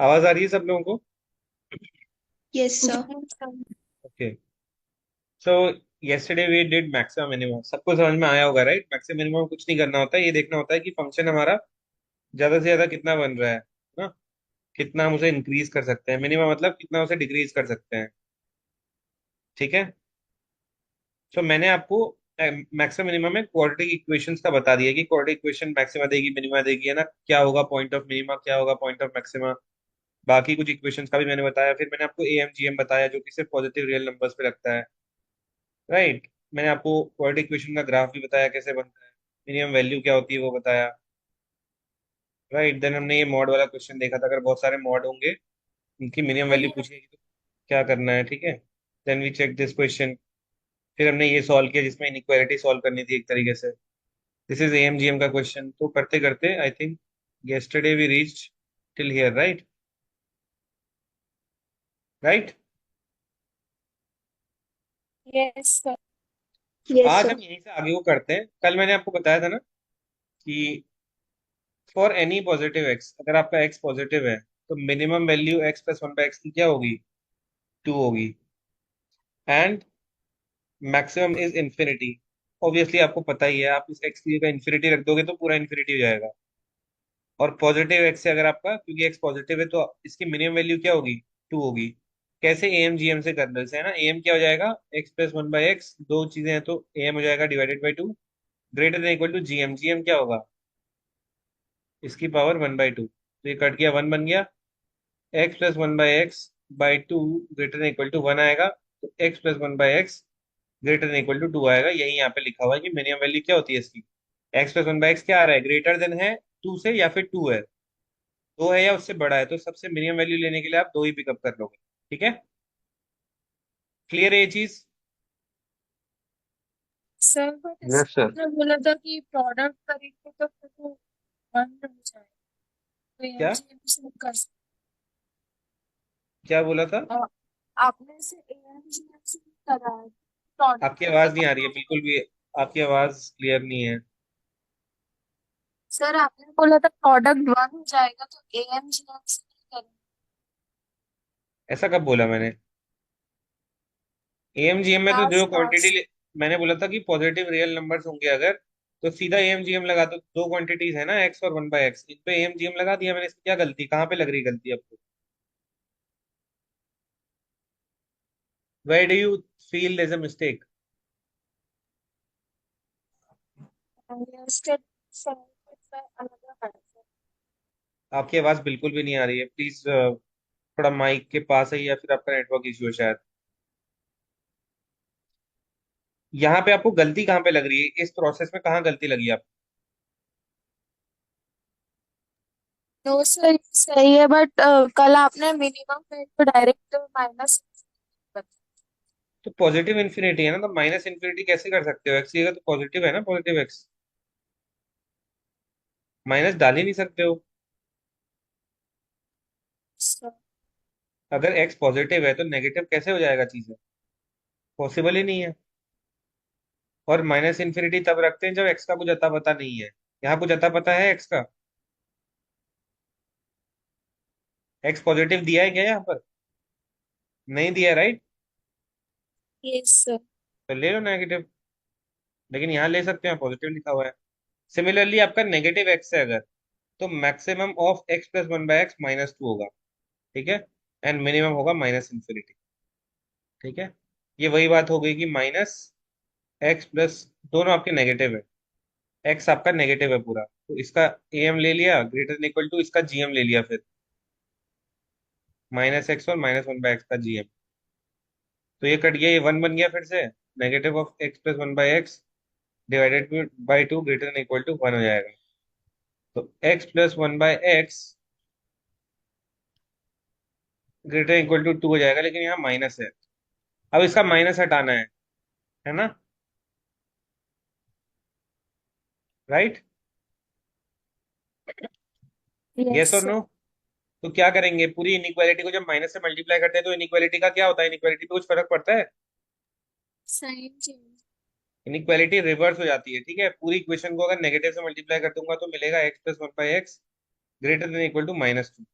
आवाज आ रही है सब लोगों को? Yes sir. Okay. So yesterday we did maximum minimum, सबको समझ में आया होगा राइट? मैक्सिमम मिनिमम कुछ नहीं करना होता है, ये देखना होता है कि फंक्शन हमारा ज्यादा से ज्यादा कितना बन रहा है ना, कितना हम उसे इंक्रीज कर सकते हैं। मिनिमम मतलब कितना उसे डिक्रीज कर सकते हैं। ठीक है। सो मैंने आपको मैक्सिमम मिनिमम में क्वाड्रेटिक इक्वेशंस का बता दिया कि क्वाड्रेटिक इक्वेशन मैक्सिमा देगी मिनिमा देगी, है ना? क्या होगा पॉइंट ऑफ मिनिमा, क्या होगा पॉइंट ऑफ मैक्सिमा। बाकी कुछ इक्वेशंस का भी मैंने बताया। फिर मैंने आपको एम जी एम बताया जो कि सिर्फ पॉजिटिव रियल नंबर्स पे लगता है, राइट? मैंने आपको क्वाड्रेटिक इक्वेशन का ग्राफ भी बताया कैसे बनता है। मिनिमम वैल्यू क्या होती है वो बताया, राइट? देन हमने ये मॉड वाला क्वेश्चन देखा था, अगर बहुत सारे मॉड होंगे उनकी मिनिमम वैल्यू पूछेगी तो क्या करना है, ठीक है? Then we check this question. फिर हमने ये सॉल्व किया जिसमें इनइक्वालिटी सॉल्व करनी थी एक तरीके से। दिस इज एएमजीएम का क्वेश्चन। तो करते करते I think yesterday we reached till here, right? Right. Yes sir. तो यस आज सर। हम यहीं से आगे वो करते हैं। कल मैंने आपको बताया था ना कि फॉर एनी पॉजिटिव एक्स, अगर आपका एक्स पॉजिटिव है तो minimum value x plus one by x की क्या होगी? टू होगी। And maximum is infinity. Obviously आपको पता ही है, आप इस एक्स की जगह इन्फिनिटी रख दोगे तो पूरा इन्फिनिटी हो जाएगा। और पॉजिटिव एक्स से अगर आपका, क्योंकि एक्स पॉजिटिव है तो इसकी मिनिमम वैल्यू क्या होगी? टू होगी। कैसे? एम जी एम से करने से, है ना? एम क्या हो जाएगा? X plus one by X, दो चीजें हैं तो एम हो जाएगा divided by two, greater than equal to G M. Ji M क्या होगा? इसकी पावर वन बाई टू, तो ये कट गया, वन बन गया। X plus one by X by two greater than equal to one आएगा। तो X plus one by X greater than equal to two आएगा। यही यहाँ पे लिखा हुआ है कि मिनिमम वैल्यू क्या होती है इसकी। X plus one by x क्या आ रहा है? ग्रेटर देन है टू से या फिर टू है, दो है या उससे बड़ा है, तो सबसे मिनिमम वैल्यू लेने के लिए आप दो ही पिकअप कर लोगे। ठीक है? क्लियर है ये चीज? सर बट यस इसमें सर। आपने बोला था कि प्रोडक्ट करेंगे तो फिर वो वन हो जाएगा, तो क्या? एमजीएम से कर सकते क्या बोला था? हैं। आपने से एमजीएम से करा है, प्रोडक्ट आपकी करके आवाज नहीं तो आ रही है बिल्कुल भी। आपकी आवाज क्लियर नहीं है। सर आपने बोला था प्रोडक्ट वन हो जाएगा तो एमजीएम से नहीं करेंगे। ऐसा कब बोला मैंने? एएमजीएम में तो जो लास्ट क्वांटिटी क्लास। मैंने बोला था कि पॉजिटिव रियल नंबर्स होंगे अगर, तो सीधा एएमजीएम लगा दो। दो क्वांटिटीज है ना, एक्स और वन बाय एक्स, इन पे एएमजीएम लगा दिया मैंने। इसकी क्या गलती, कहाँ पे लग रही गलती आपको? Where do you feel there's a mistake? Instead sir अलग है। आपकी आवाज बिल्कुल भी नहीं आ रही है। प्लीज थोड़ा माइक के पास है या फिर आपका नेटवर्क इश्यू है शायद। यहाँ पे आपको गलती कहाँ पे लग रही है, इस प्रोसेस में कहाँ गलती लगी आपको? नो सर सही है बट कल आपने मिनिमम में तो डायरेक्ट माइनस। तो पॉजिटिव इन्फिनिटी है ना, तो माइनस इन्फिनिटी कैसे कर सकते हो? एक्स की जगह तो पॉजिटिव है ना, पॉजिटिव एक्स, माइनस डाल ही नहीं सकते हो। अगर एक्स पॉजिटिव है तो नेगेटिव कैसे हो जाएगा चीजें? पॉसिबल ही नहीं है। और माइनस इन्फिनिटी तब रखते हैं जब एक्स का कुछ अता पता नहीं है। यहाँ कुछ अता पता है एक्स का? एक्स पॉजिटिव दिया है क्या यहाँ पर? नहीं दिया, राइट? Yes sir. तो ले लो नेगेटिव। लेकिन यहाँ ले सकते हैं, पॉजिटिव लिखा हुआ है। सिमिलरली आपका नेगेटिव एक्स है अगर, तो maximum of X plus one by x minus two होगा। ठीक है? एंड मिनिमम होगा माइनस इन्फिनिटी। ठीक है? ये वही बात हो गई कि माइनस एक्स प्लस, दोनों आपके नेगेटिव है। एक्स आपका नेगेटिव है पूरा, तो इसका एम ले लिया ग्रेटर देन इक्वल टू, इसका जीएम ले लिया फिर, माइनस एक्स और माइनस वन बाय एक्स का जीएम। तो ये कट गया, ये वन बन गया फिर से। Negative of X plus one by X divided by two greater than equal to one हो जाएगा। तो X plus one by X greater equal to two हो जाएगा, लेकिन यहाँ माइनस है। अब इसका माइनस हटाना है ना? राइट? यस यस और सर। नो? तो क्या करेंगे, पूरी इनइक्वालिटी को जब माइनस से मल्टीप्लाई करते हैं तो इनइक्वालिटी का क्या होता है? इनइक्वालिटी पे कुछ फर्क पड़ता है? Sign change. इनइक्वालिटी रिवर्स हो जाती है। ठीक है? पूरी इक्वेशन को अगर नेगेटिव से मल्टीप्लाई कर दूंगा तो मिलेगा X plus one by X greater than equal to minus two.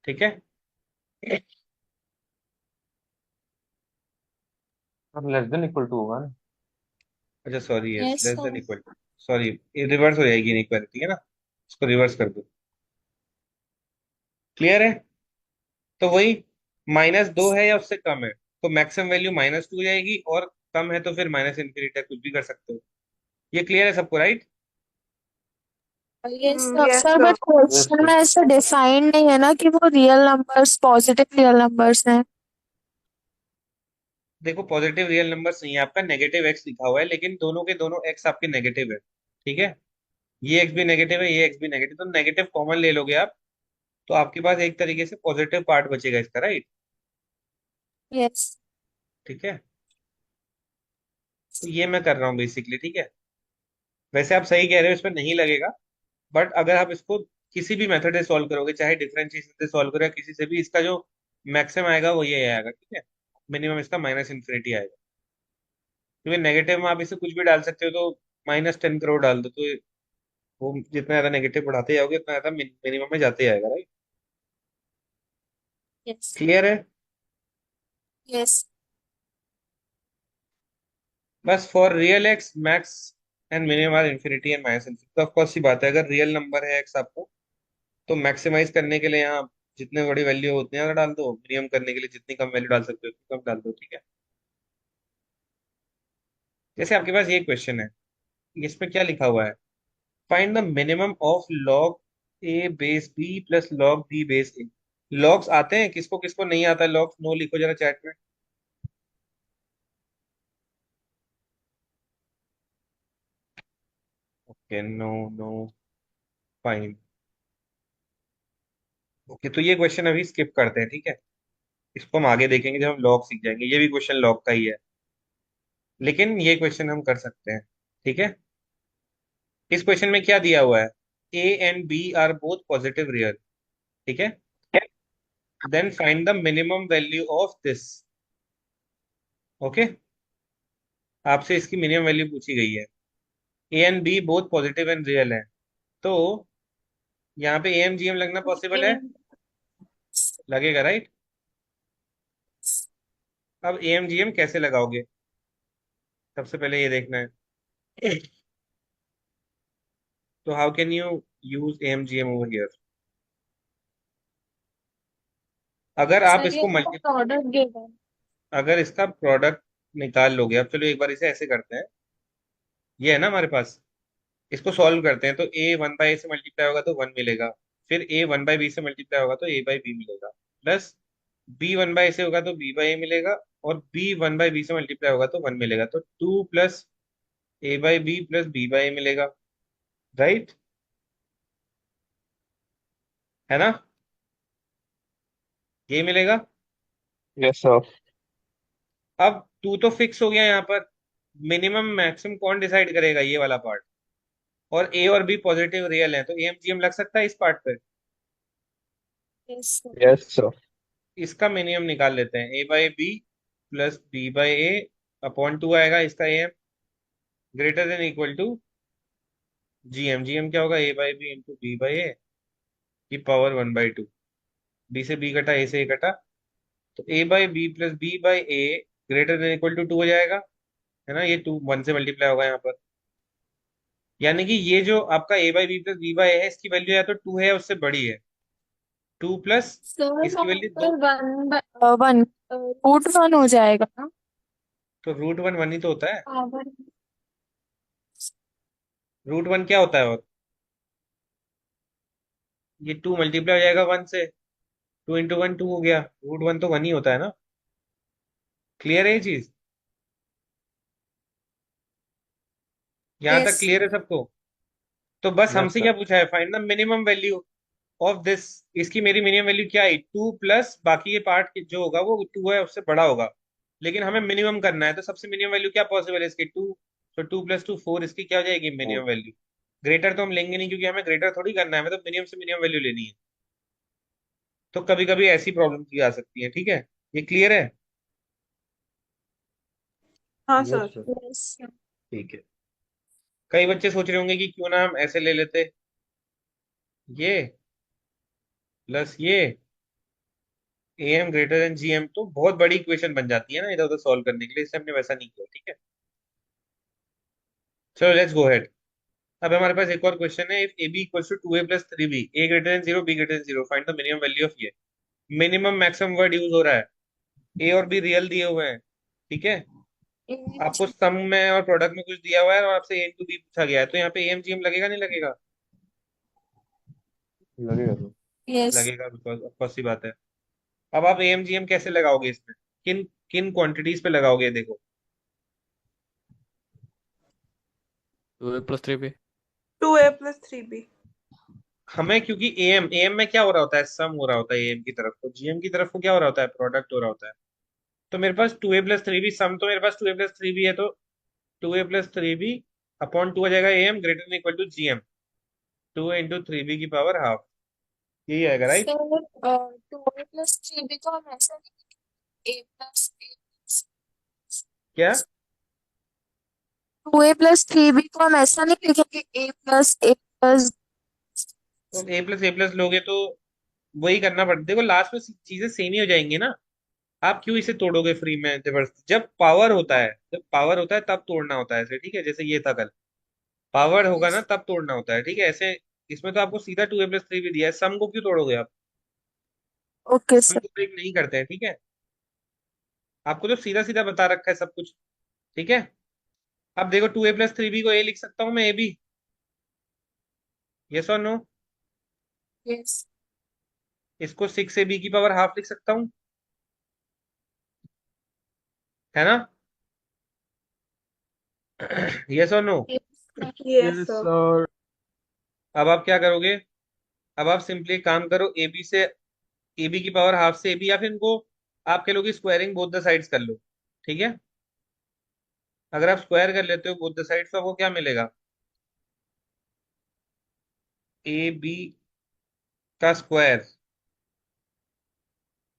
ठीक है। अब लेस देन इक्वल टू होगा ना। अच्छा sorry, yes yes less than sir. Equal to. Sorry, ये रिवर्स हो जाएगी इनइक्वालिटी है ना, इसको रिवर्स कर दो। क्लियर है। तो वही, -2 है या उससे कम है तो मैक्सिमम वैल्यू -2 हो जाएगी, और कम है तो फिर माइनस इन्फिनिटी तक कुछ भी कर सकते हो। ये क्लियर है सबको, right? Yes sir yes sir, sir. But yes question sir. में ऐसा डिफाइन नहीं है ना कि वो real numbers, positive real numbers हैं। देखो पॉजिटिव रियल नंबर्स नहीं है, आपका नेगेटिव एक्स लिखा हुआ है, लेकिन दोनों के दोनों एक्स आपके नेगेटिव है। ठीक है, ये एक्स भी नेगेटिव है, ये एक्स भी नेगेटिव, तो नेगेटिव कॉमन ले लोगे आप, तो आपके पास एक तरीके से पॉजिटिव पार्ट बचेगा इसका, राइट? यस। ठीक है, तो ये मैं कर रहा हूँ बेसिकली, ठीक है। वैसे आप सही कह रहे हो, इसमें नहीं लगेगा, बट अगर आप इसको किसी भी मेथड से सॉल्व करोगे, चाहे डिफरेंशिएशन से सॉल्व करो या किसी से भी, इसका जो मैक्सिमम आएगा वो ये आएगा, ठीक है। मिनिमम इसका माइनस इन्फिनिटी आएगा, क्योंकि नेगेटिव में आप इसे कुछ भी डाल सकते हो, तो -10 करोड़ डाल दो तो वो जितना ज्यादा नेगेटिव बढ़ाते जाओगे उतना ज्यादा मिनिमम में जाते जाएगा, राइट? यस। क्लियर है। यस। बस for real X max and minimum are infinity and minus infinity, तो ऑफकोर्स सी बात है, अगर रियल नंबर है एक्स आपको, तो मैक्सिमाइज करने के लिए यहाँ जितने बड़ी वैल्यू हो उतनी ज्यादा डाल दो, मिनिमम करने के लिए जितनी कम वैल्यू डाल सकते हो उतनी कम डाल दो, ठीक है। जैसे आपके पास ये क्वेश्चन है, इसमें क्या लिखा हुआ है? Find the minimum of log A base B plus log B base A. Logs आते हैं, किसको किसको नहीं आता लॉग्स? नो लिखो जरा चैट में। Okay, no no, fine. Okay, तो ये क्वेश्चन अभी स्किप करते हैं, ठीक है। इसको हम आगे देखेंगे जब हम लॉग सीख जाएंगे, ये भी क्वेश्चन लॉग का ही है, लेकिन ये क्वेश्चन हम कर सकते हैं, ठीक है। इस क्वेश्चन में क्या दिया हुआ है? A and B are both positive real, ठीक है। Then find the minimum value of this. Okay, आपसे इसकी मिनिमम वैल्यू पूछी गई है। A and B both positive and real है, तो यहाँ पे ए एम जी एम लगना पॉसिबल है, लगेगा, राइट? अब ए एम जी एम कैसे लगाओगे, सबसे पहले ये देखना है। तो how can you use A M ji M over here? अगर आप सर ये इसको मल्टी, प्रोडक्ट गिवन। अगर इसका प्रोडक्ट निकाल लोगे, अब चलो एक बार इसे ऐसे करते हैं, ये है ना हमारे पास, इसको सॉल्व करते हैं, तो ए 1/a से मल्टीप्लाई होगा तो 1 मिलेगा, फिर ए 1/b से मल्टीप्लाई होगा तो a/b मिलेगा, प्लस बी 1/a से होगा तो b/a मिलेगा, और बी 1/b से मल्टीप्लाई होगा तो 1 मिलेगा, तो 2 प्लस a/b प्लस b/a मिलेगा, राइट? है ना, ये मिलेगा। Yes sir. अब टू तो फिक्स हो गया यहाँ पर, मिनिमम मैक्सिमम कौन डिसाइड करेगा? ये वाला पार्ट। और ए और बी पॉजिटिव रियल है, तो एमजीएम लग सकता है इस पार्ट पे। Yes sir. Yes sir. इसका मिनिमम निकाल लेते हैं, a/b प्लस b/a अपॉन 2 आएगा इसका M, greater than equal to GM. GM क्या होगा? a/b इंटू b/a की पावर 1/2। बी से बी कटा, ए से ए कटा, तो a/b plus b/a greater than equal to 2 हो जाएगा, है ना। ये 2 1 से मल्टीप्लाई होगा यहाँ पर, यानी कि ये जो आपका a/b प्लस b/a है, इसकी वैल्यू या तो 2 है या उससे बड़ी है। 2 प्लस सर इसकी वहाँ वैल्यू पर 2, 1 √1 हो जाएगा ना। तो √1 1 ही तो होता है। पावर। √1 क्या होता है? और ये 2 मल्टीप्लाई हो जाएगा 1 से, 2 × 1 2 हो गया, √1 तो 1 ही होता है ना। क्लियर है ये चीज? यहाँ यस। तक क्लियर है सबको? तो बस यस हमसे सर। क्या पूछा है? Find the minimum value of this. इसकी मेरी मिनिमम वैल्यू क्या आई? 2 प्लस बाकी ये पार्ट जो होगा वो 2 है उससे बड़ा होगा, लेकिन हमें मिनिमम करना है, तो सबसे मिनिमम वैल्यू क्या पॉसिबल है इसकी? 2। तो 2 + 2 4, इसकी क्या हो जाएगी मिनिमम वैल्यू? ग्रेटर तो हम लेंगे नहीं, क्योंकि हमें ग्रेटर थोड़ी करना है, हमें तो मिनिमम से मिनिमम वैल्यू लेनी है। तो कभी कभी ऐसी प्रॉब्लम की आ सकती है, ठीक है। ये क्लियर है? हाँ यस सर। सर। यस। ठीक है। कई बच्चे सोच रहे होंगे कि क्यों ना हम ऐसे ले लेते, ये प्लस ये A M greater than G M तो बहुत बड़ी इक्वेशन बन जाती है ना इधर उधर सॉल्व करने के लिए, इसलिए हमने वैसा नहीं किया, ठीक है। चलो लेट्स गो हेड। अब हमारे पास एक और क्वेश्चन है, if A B equals to 2a + 3b, A greater than 0, B greater than 0, find the minimum value of ये। मिनिमम मैक्सिमम वर्ड यूज हो रहा है, ए और बी रियल दिए हुए हैं, ठीक है। आपको सम में और प्रोडक्ट में कुछ दिया हुआ है और आपसे ए इंटू बी पूछा गया है, तो यहाँ पे ए एम जी एम लगेगा नहीं लगेगा? लगेगा सर। यस। लगेगा, बिकॉज ऑफ सी बात है। अब आप ए एम जी एम कैसे लगाओगे इसमें, किन किन क्वांटिटीज पे लगाओगे देखो। 2a + 3b। 2a + 3b। हमें क्योंकि ए एम में क्या हो रहा होता है, सम हो रहा होता है ए एम की तरफ को, जी एम की तरफ को क्या हो रहा होता है, प्रोडक्ट हो रहा होता है। तो मेरे पास 2a + 3b सम, तो मेरे पास 2a + 3b है, तो 2a + 3b अपॉन 2 आ जाएगा, A M greater than equal to G M, 2 × 3b की पावर हाफ, यही आएगा राइट। सर 2a + 3b को हम ऐसा नहीं, a + क्या? 2a + 3b को हम ऐसा नहीं लिखेंगे, a + तो ए प्लस लोगे तो वही करना पड़ता, देखो लास्ट में चीजें सेम ही हो जाएंगी ना। आप क्यों इसे तोड़ोगे फ्री में जबरदस्ती, जब पावर होता है, जब पावर होता है तब तोड़ना होता है ऐसे, ठीक है, जैसे ये था कल। पावर होगा ना तब तोड़ना होता है, ठीक है ऐसे। इसमें तो आपको सीधा 2a + 3 भी दिया है, सम को क्यों तोड़ोगे आप? Okay sum sir. को ब्रेक नहीं करते हैं, ठीक है। आपको तो सीधा सीधा बता रखा है सब कुछ, ठीक है। अब देखो 2a + 3b को ए लिख सकता हूँ मैं, ए बी, यस और नो? यस। इसको 6ab की पावर हाफ लिख सकता हूँ, है ना? यस और no? Yes yes sir. Sir. अब आप क्या करोगे, अब आप सिंपली काम करो, ए बी से, ए बी की पावर हाफ से ए बी, या फिर इनको आप कह लो कि स्क्वायरिंग बोथ द साइड्स कर लो, ठीक है। अगर आप स्क्वायर कर लेते हो बोथ द साइड्स तो आपको क्या मिलेगा, ए बी का स्क्वायर,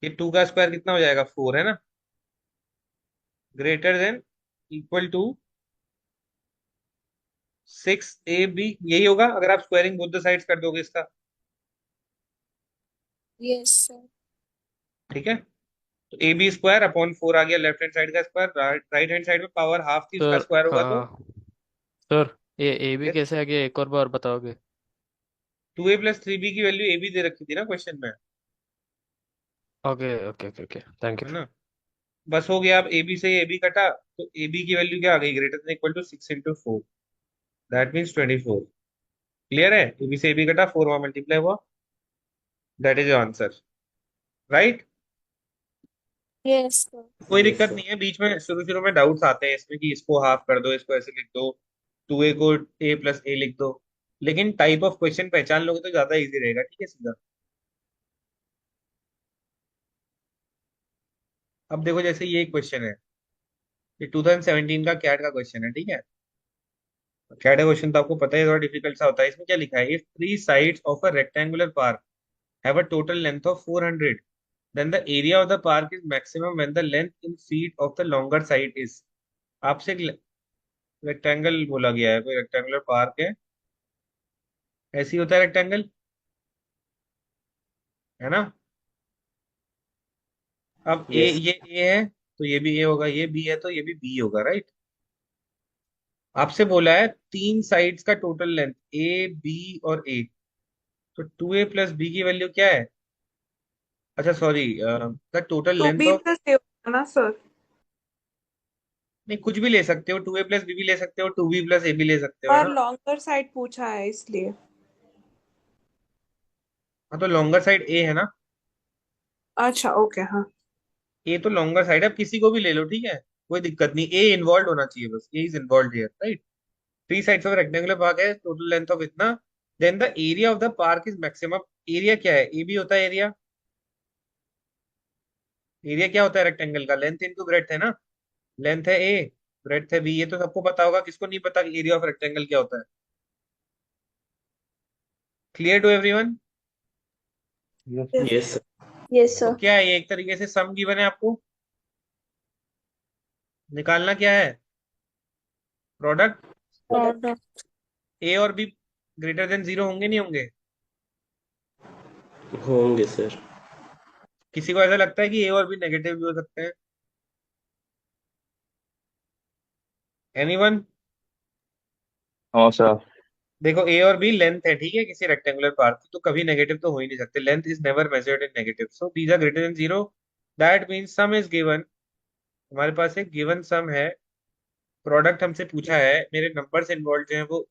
ये 2 का स्क्वायर कितना हो जाएगा, 4 है ना, greater than equal to 6ab, यही होगा अगर आप स्क्वायरिंग बोथ द साइड्स कर दोगे इसका, यस सर। ठीक है। तो ए बी स्क्वायर अपॉन 4 आ गया, लेफ्ट हैंड साइड का स्क्वायर, राइट हैंड साइड में पावर हाफ थी, उसका सर स्क्वायर होगा तो हाँ सर, ये ए बी कैसे आ गया, एक और बार बताओगे? 2a + 3b की वैल्यू ए बी दे रखी थी ना क्वेश्चन में, okay okay okay okay, thank you. है ना। बस हो गया, अब ए बी से ए बी कटा, तो ए बी की वैल्यू क्या आ गई, greater than equal to 6 × 4, that means 24। Clear है, ए बी से ए बी कटा, 4 वहां मल्टीप्लाई हुआ, that is answer, right. Yes sir. कोई दिक्कत नहीं है, बीच में शुरू शुरू में डाउट्स आते हैं इसमें कि इसको हाफ कर दो, इसको ऐसे लिख दो, 2a को a + a लिख दो, लेकिन टाइप ऑफ क्वेश्चन पहचान लोगे तो ज्यादा इजी रहेगा, ठीक है सीधा। अब देखो जैसे ये क्वेश्चन है, ये 2017 का कैट का क्वेश्चन है, ठीक है। कैट का क्वेश्चन तो आपको पता है थोड़ा डिफिकल्ट सा होता है, इसमें क्या लिखा है, if 3 sides of a rectangular park have a total length of 400, then the area of the park is maximum when the length in feet of the longer side is। आपसे एक रेक्टेंगल बोला गया है, कोई रेक्टेंगुलर पार्क है, ऐसी होता है रेक्टेंगल, है ना। अब ए, यस। ये ए है तो ये भी ए होगा, ये बी है तो ये भी बी होगा, राइट। आपसे बोला है 3 साइड्स का टोटल लेंथ, ए बी और ए, तो 2a + b की वैल्यू क्या है, अच्छा sorry, the total to length be off, plus A होगा ना सर? नहीं कुछ भी ले सकते हो, 2a + b भी ले सकते हो, 2b + a भी ले सकते हो, है पर ना। लॉन्गर साइड पूछा है इसलिए। हाँ तो लॉन्गर साइड ए है ना, अच्छा ओके हाँ। ए तो लॉन्गर साइड है, अब किसी को भी ले लो, ठीक है, कोई दिक्कत नहीं, ए इन्वॉल्व होना चाहिए बस, A is involve here, right. 3 sides of rectangular park है, टोटल लेंथ ऑफ इतना, then the area of the park is maximum. Area क्या है, ए भी होता है एरिया, एरिया क्या होता है रेक्टेंगल का, लेंथ इनटू ब्रेड्थ है ना, लेंथ है ए, ब्रेड्थ है बी, ये तो सबको पता होगा, किसको नहीं पता एरिया ऑफ रेक्टेंगल क्या होता है। Clear to everyone? Yes. Yes sir. Yes तो सर। क्या है ये, एक तरीके से सम गिवन है, आपको निकालना क्या है, प्रोडक्ट, प्रोडक्ट। ए और बी ग्रेटर देन 0 होंगे नहीं होंगे? होंगे सर। किसी को ऐसा लगता है कि ए और बी नेगेटिव भी हो सकते हैं? एनीवन? हाँ सर। देखो ए और बी लेंथ है, ठीक है, किसी रेक्टेंगुलर पार्ट की, तो कभी नेगेटिव तो हो ही नहीं सकते। Length is never measured in negative, so these are greater than zero. That means sum is given. हमारे पास एक गिवन सम है। प्रोडक्ट हमसे पूछा है, मेरे नंबर्स इन्वॉल्व जो है वो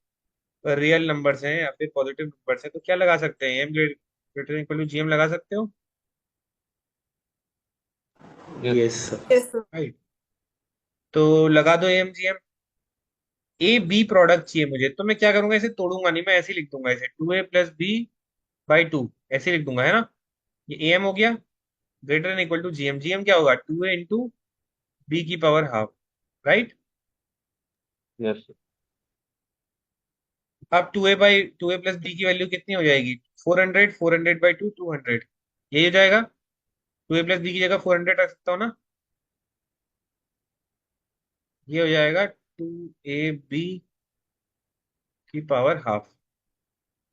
रियल नंबर्स हैं या फिर पॉजिटिव नंबर्स हैं, तो क्या लगा सकते हैं? M greater equal to GM लगा सकते हो? Yes sir. Yes sir. Right. तो लगा दो M GM. A B product चाहिए मुझे, तो मैं क्या करूंगा, इसे तोड़ूंगा नहीं, मैं ऐसे ही लिख दूंगा इसे 2a+b/2, ऐसे ही लिख दूंगा, है ना? ये ए एम हो गया। Greater than equal to GM. GM क्या होगा? 2a × b⁻²। Right. Yes sir. अब 2a+ b की वैल्यू कितनी हो जाएगी? 400। 400/2 200। यही हो जाएगा। 2a+b की जगह 400 रख सकता हूँ ना? ये हो जाएगा 2ab⁻²।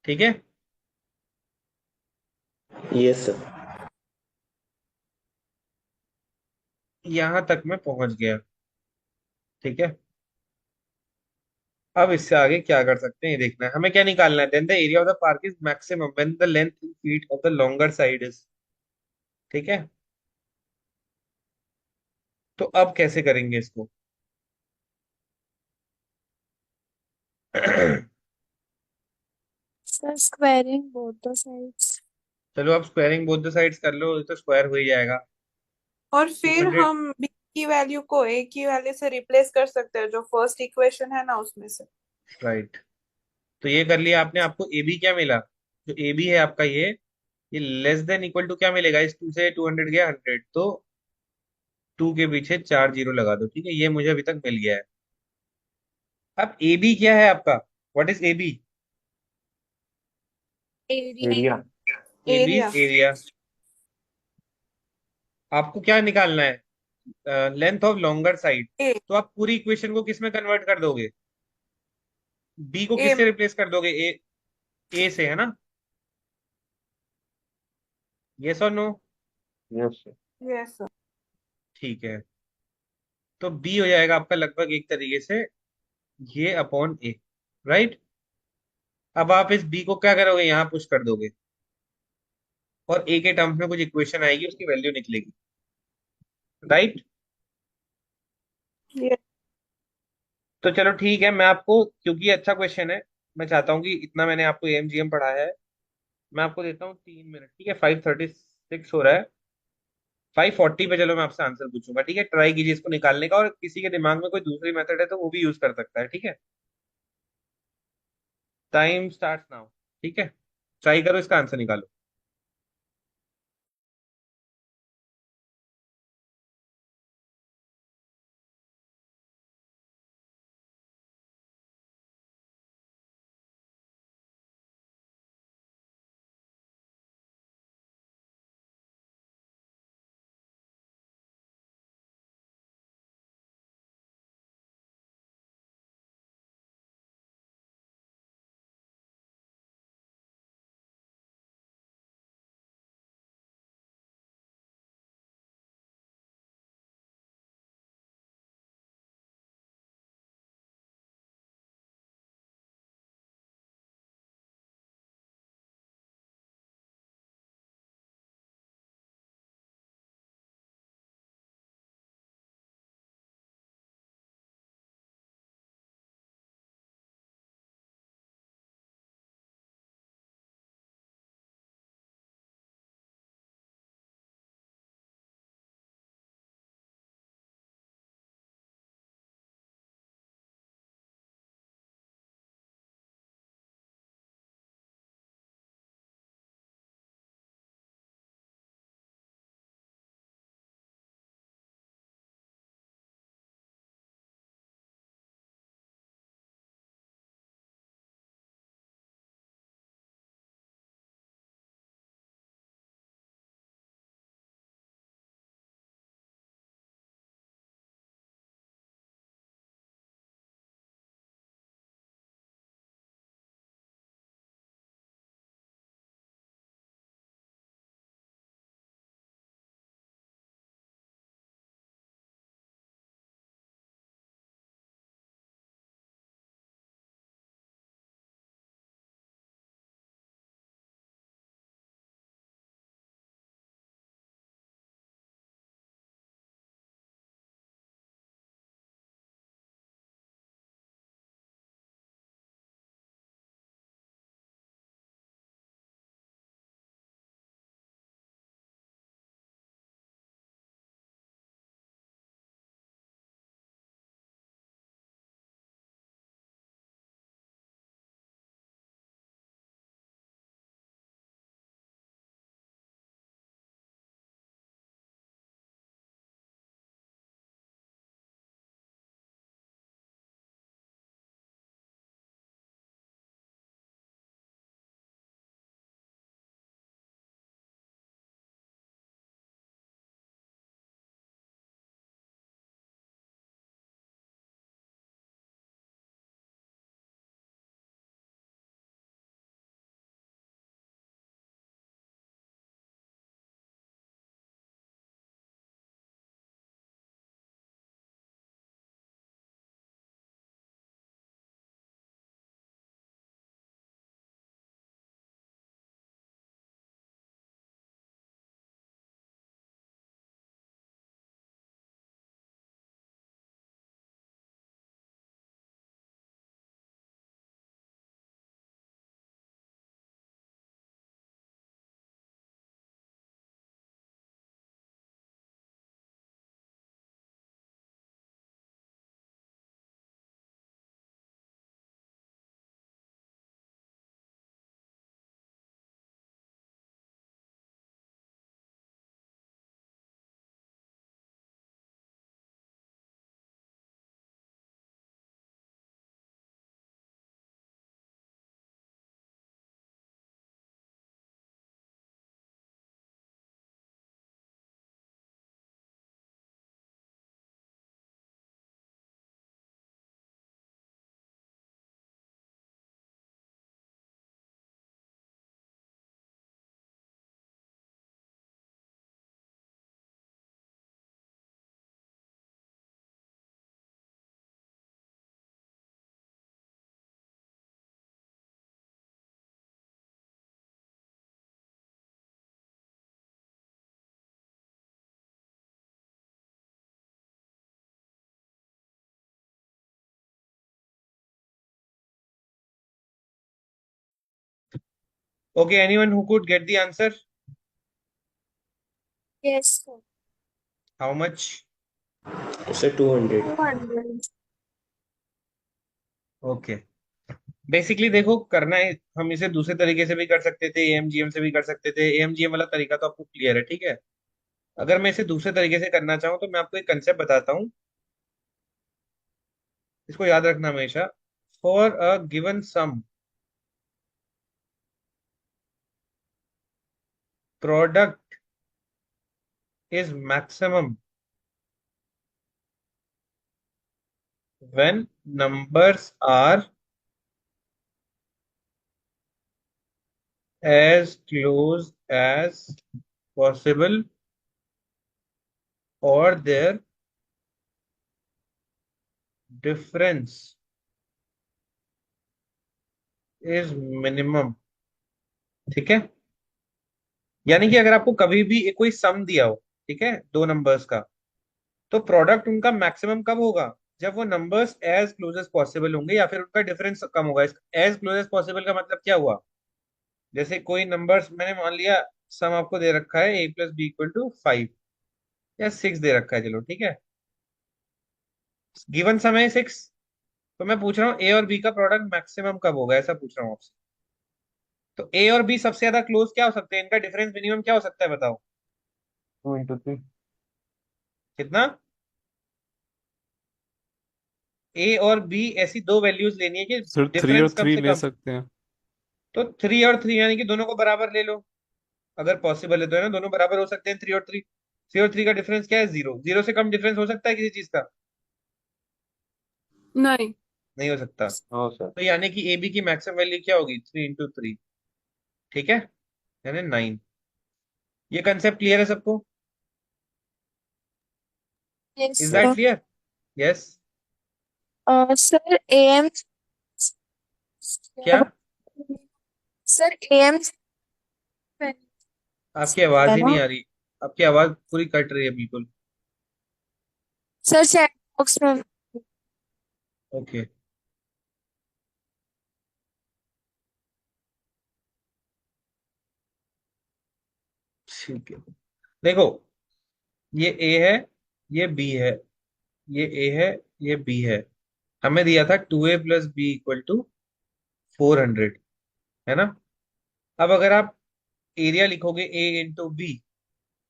ठीक है। Yes sir. यहां तक मैं पहुंच गया। ठीक है। अब इससे आगे क्या कर सकते हैं ये देखना है हमें। क्या निकालना है? Then the area of the park is maximum when the length in feet of the longer side is. ठीक है। तो अब कैसे करेंगे इसको? Sir, squaring both the sides. चलो अब स्क्वायरिंग बोथ द साइड्स कर लो, ये तो स्क्वायर हो ही जाएगा। और टू फिर हंड्रेड हम बी की वैल्यू को ए की वैल्यू से रिप्लेस कर सकते हैं, जो फर्स्ट इक्वेशन है ना उसमें से। राइट। तो ये कर लिया आपने। आपको ए बी क्या मिला? जो ए बी है आपका, ये लेस देन इक्वल टू क्या मिलेगा? इस 2 से 200 गया 100, तो 2 के पीछे 4 जीरो लगा दो। ठीक है, ये मुझे अभी तक मिल गया है। अब ए बी क्या है आपका? What is A B? Area. Area. A B area. Area. आपको क्या निकालना है? Length of longer side. A. तो आप पूरी इक्वेशन को किस में कन्वर्ट कर दोगे? बी को ए। किससे रिप्लेस कर दोगे? ए से, है ना? यस और no? Yes sir. Yes sir. ठीक है। तो बी हो जाएगा आपका लगभग एक तरीके से ये अपॉन ए। राइट। अब आप इस बी को क्या करोगे? यहाँ पुश कर दोगे और ए के टर्म्स में कुछ इक्वेशन आएगी, उसकी वैल्यू निकलेगी। राइट। यस। तो चलो ठीक है, मैं आपको, क्योंकि ये अच्छा क्वेश्चन है, मैं चाहता हूँ कि इतना मैंने आपको एमजीएम पढ़ाया है, मैं आपको देता हूँ 3 मिनट। ठीक है, 5:36 हो रहा है। 5:40 पे चलो मैं आपसे आंसर पूछूंगा। ठीक है, ट्राई कीजिए इसको निकालने का, और किसी के दिमाग में कोई दूसरी मेथड है तो वो भी यूज कर सकता है। ठीक है। Time start now. ठीक है, ट्राई करो, इसका आंसर निकालो। Okay, anyone who could get the answer? Yes, sir. How much? Sir, 200. 200. Okay. Basically देखो, करना है, हम इसे दूसरे तरीके से भी कर सकते थे, एएमजीएम से भी कर सकते थे। एएमजीएम वाला तरीका तो आपको क्लियर है, ठीक है। अगर मैं इसे दूसरे तरीके से करना चाहूँ तो मैं आपको एक कंसेप्ट बताता हूँ, इसको याद रखना हमेशा। For a given sum, product is maximum when numbers are as close as possible or their difference is minimum। ठीक है, यानी कि अगर आपको कभी भी एक कोई सम दिया हो, ठीक है, दो नंबर्स का, तो प्रोडक्ट उनका मैक्सिमम कब होगा? जब वो numbers as close as possible होंगे या फिर उनका डिफरेंस कम होगा। एज क्लोज एज पॉसिबल का मतलब क्या हुआ? जैसे कोई नंबर्स मैंने मान लिया, सम आपको दे रखा है a+b=5 या 6 दे रखा है, चलो ठीक है, गिवन सम है 6, तो मैं पूछ रहा हूँ ए और बी का प्रोडक्ट मैक्सिमम कब होगा, ऐसा पूछ रहा हूँ आपसे। तो ए और बी सबसे ज्यादा क्लोज क्या हो सकते हैं, इनका डिफरेंस मिनिमम क्या हो सकता है, बताओ। 2 × 3। कितना? ए और बी ऐसी दो वैल्यूज लेनी है कि सर 3 और डिफरेंस कम 3 से ले कम। सकते हैं। तो 3 और 3 यानी कि दोनों को बराबर ले लो, अगर पॉसिबल है तो, है ना, दोनों बराबर हो सकते हैं। 3 और 3, 3 और 3 का डिफरेंस क्या है? 0। 0 से कम डिफरेंस हो सकता है किसी चीज का? नहीं। नहीं हो सकता। हाँ सर। तो यानी कि ए बी की मैक्सिमम वैल्यू क्या होगी? 3 × 3, ठीक है, यानी 9। ये कंसेप्ट क्लियर है सबको? Yes, is that sir. Clear? Yes. Sir, AM. क्या? Sir, AM आपकी आवाज है ही ना? नहीं आ रही, आपकी आवाज पूरी कट रही है बिल्कुल। सर चैट बॉक्स में। ओके, ठीक है। देखो, ये ए है, ये बी है, ये ए है, ये बी है। हमें दिया था 2a + b = 400, है ना। अब अगर आप एरिया लिखोगे a × b,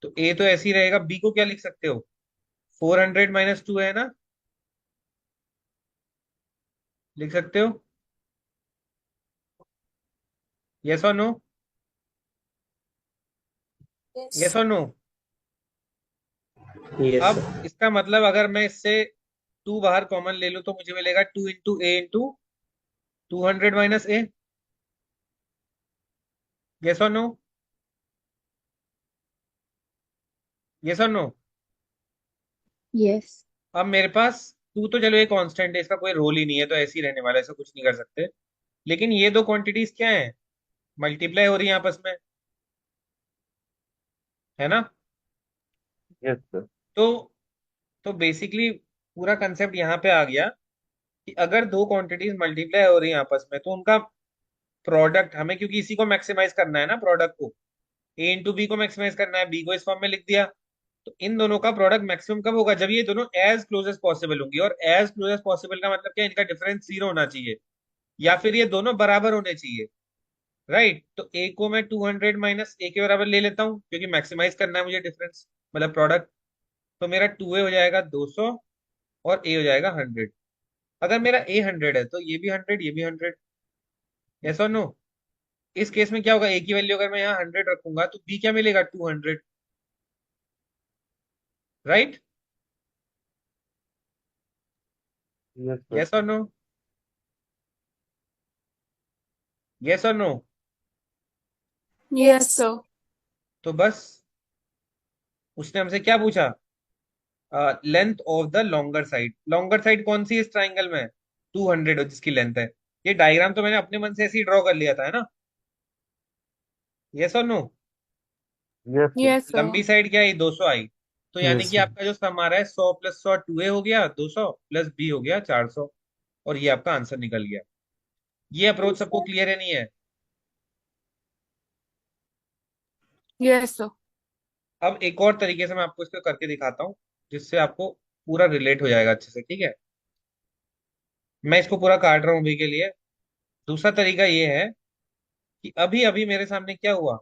तो ए तो ऐसे ही रहेगा, बी को क्या लिख सकते हो? 400 - 2 है ना, लिख सकते हो? यस और नो? Yes yes. और नो? यस अब सर। इसका मतलब अगर मैं इससे 2 बाहर कॉमन ले लूं तो मुझे मिलेगा 2 × a × 200 - a। यस और नो? यस और नो? यस। अब मेरे पास 2 तो चलो ये कांस्टेंट है, इसका कोई रोल ही नहीं है, तो ऐसे ही रहने वाला है, ऐसा कुछ नहीं कर सकते। लेकिन ये दो क्वांटिटीज क्या है? मल्टीप्लाई हो रही है आपस में, है ना। Yes sir. तो बेसिकली पूरा कंसेप्ट यहाँ पे आ गया कि अगर दो क्वांटिटीज मल्टीप्लाई हो रही हैं आपस में, तो उनका प्रोडक्ट हमें, क्योंकि इसी को मैक्सिमाइज करना है ना, प्रोडक्ट को, a × b को मैक्सिमाइज करना है, b को इस फॉर्म में लिख दिया। तो इन दोनों का प्रोडक्ट मैक्सिमम कब होगा? जब ये दोनों एज क्लोज एज पॉसिबल होंगी। और एज क्लोज एज पॉसिबल का मतलब क्या है? इनका डिफरेंस 0 होना चाहिए, या फिर ये दोनों बराबर होने चाहिए, राइट। तो ए को मैं 200 - a के बराबर ले लेता हूँ, क्योंकि मैक्सिमाइज करना है मुझे डिफरेंस, मतलब प्रोडक्ट। तो मेरा 2a हो जाएगा 200 और a हो जाएगा 100। अगर मेरा a 100 है तो ये भी 100, ये भी 100। यस और नो? इस केस में क्या होगा? a की वैल्यू अगर मैं यहाँ 100 रखूंगा तो b क्या मिलेगा? 200, राइट। Yes sir. यस और नो? यस और नो? Yes sir. तो बस, उसने हमसे क्या पूछा? Length of the longer side. Longer side कौन सी इस ट्राइंगल में? 200 जिसकी लेंथ है। ये डायग्राम तो मैंने अपने मन से ऐसे ही ड्रॉ कर लिया था, है ना। यस और no? Yes sir. Yes sir. लंबी साइड क्या आई? 200 आई। तो यानी यस कि आपका जो सम आ रहा है 100 + 100 2a हो गया 200, प्लस b हो गया 400, और ये आपका आंसर निकल गया। ये अप्रोच सबको सर क्लियर है, नहीं है? Yes, sir. अब एक और तरीके से मैं आपको इसको करके दिखाता हूँ, जिससे आपको पूरा रिलेट हो जाएगा अच्छे से, ठीक है। मैं इसको पूरा काट रहा हूँ अभी के लिए। दूसरा तरीका ये है कि अभी अभी मेरे सामने क्या हुआ,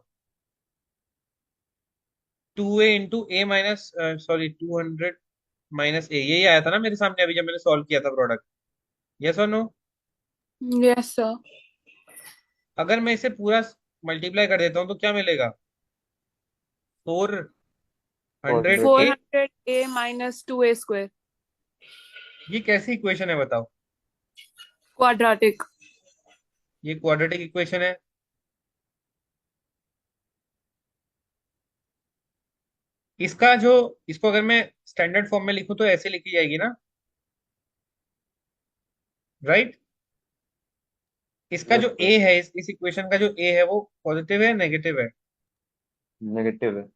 2a × a सॉरी 200 - a, यही आया था ना मेरे सामने अभी जब मैंने सॉल्व किया था प्रोडक्ट। यस और नो? Yes, sir. अगर मैं इसे पूरा मल्टीप्लाई कर देता हूँ तो क्या मिलेगा, 400a। 400a minus 2a square. ये कैसी इक्वेशन है बताओ? Quadratic. ये क्वाड्रेटिक इक्वेशन है। इसका जो, इसको अगर मैं स्टैंडर्ड फॉर्म में लिखूं तो ऐसे लिखी जाएगी ना, राइट? इसका Yes, जो sir. ए है, इस इक्वेशन का जो ए है वो पॉजिटिव है नेगेटिव है? Negative है।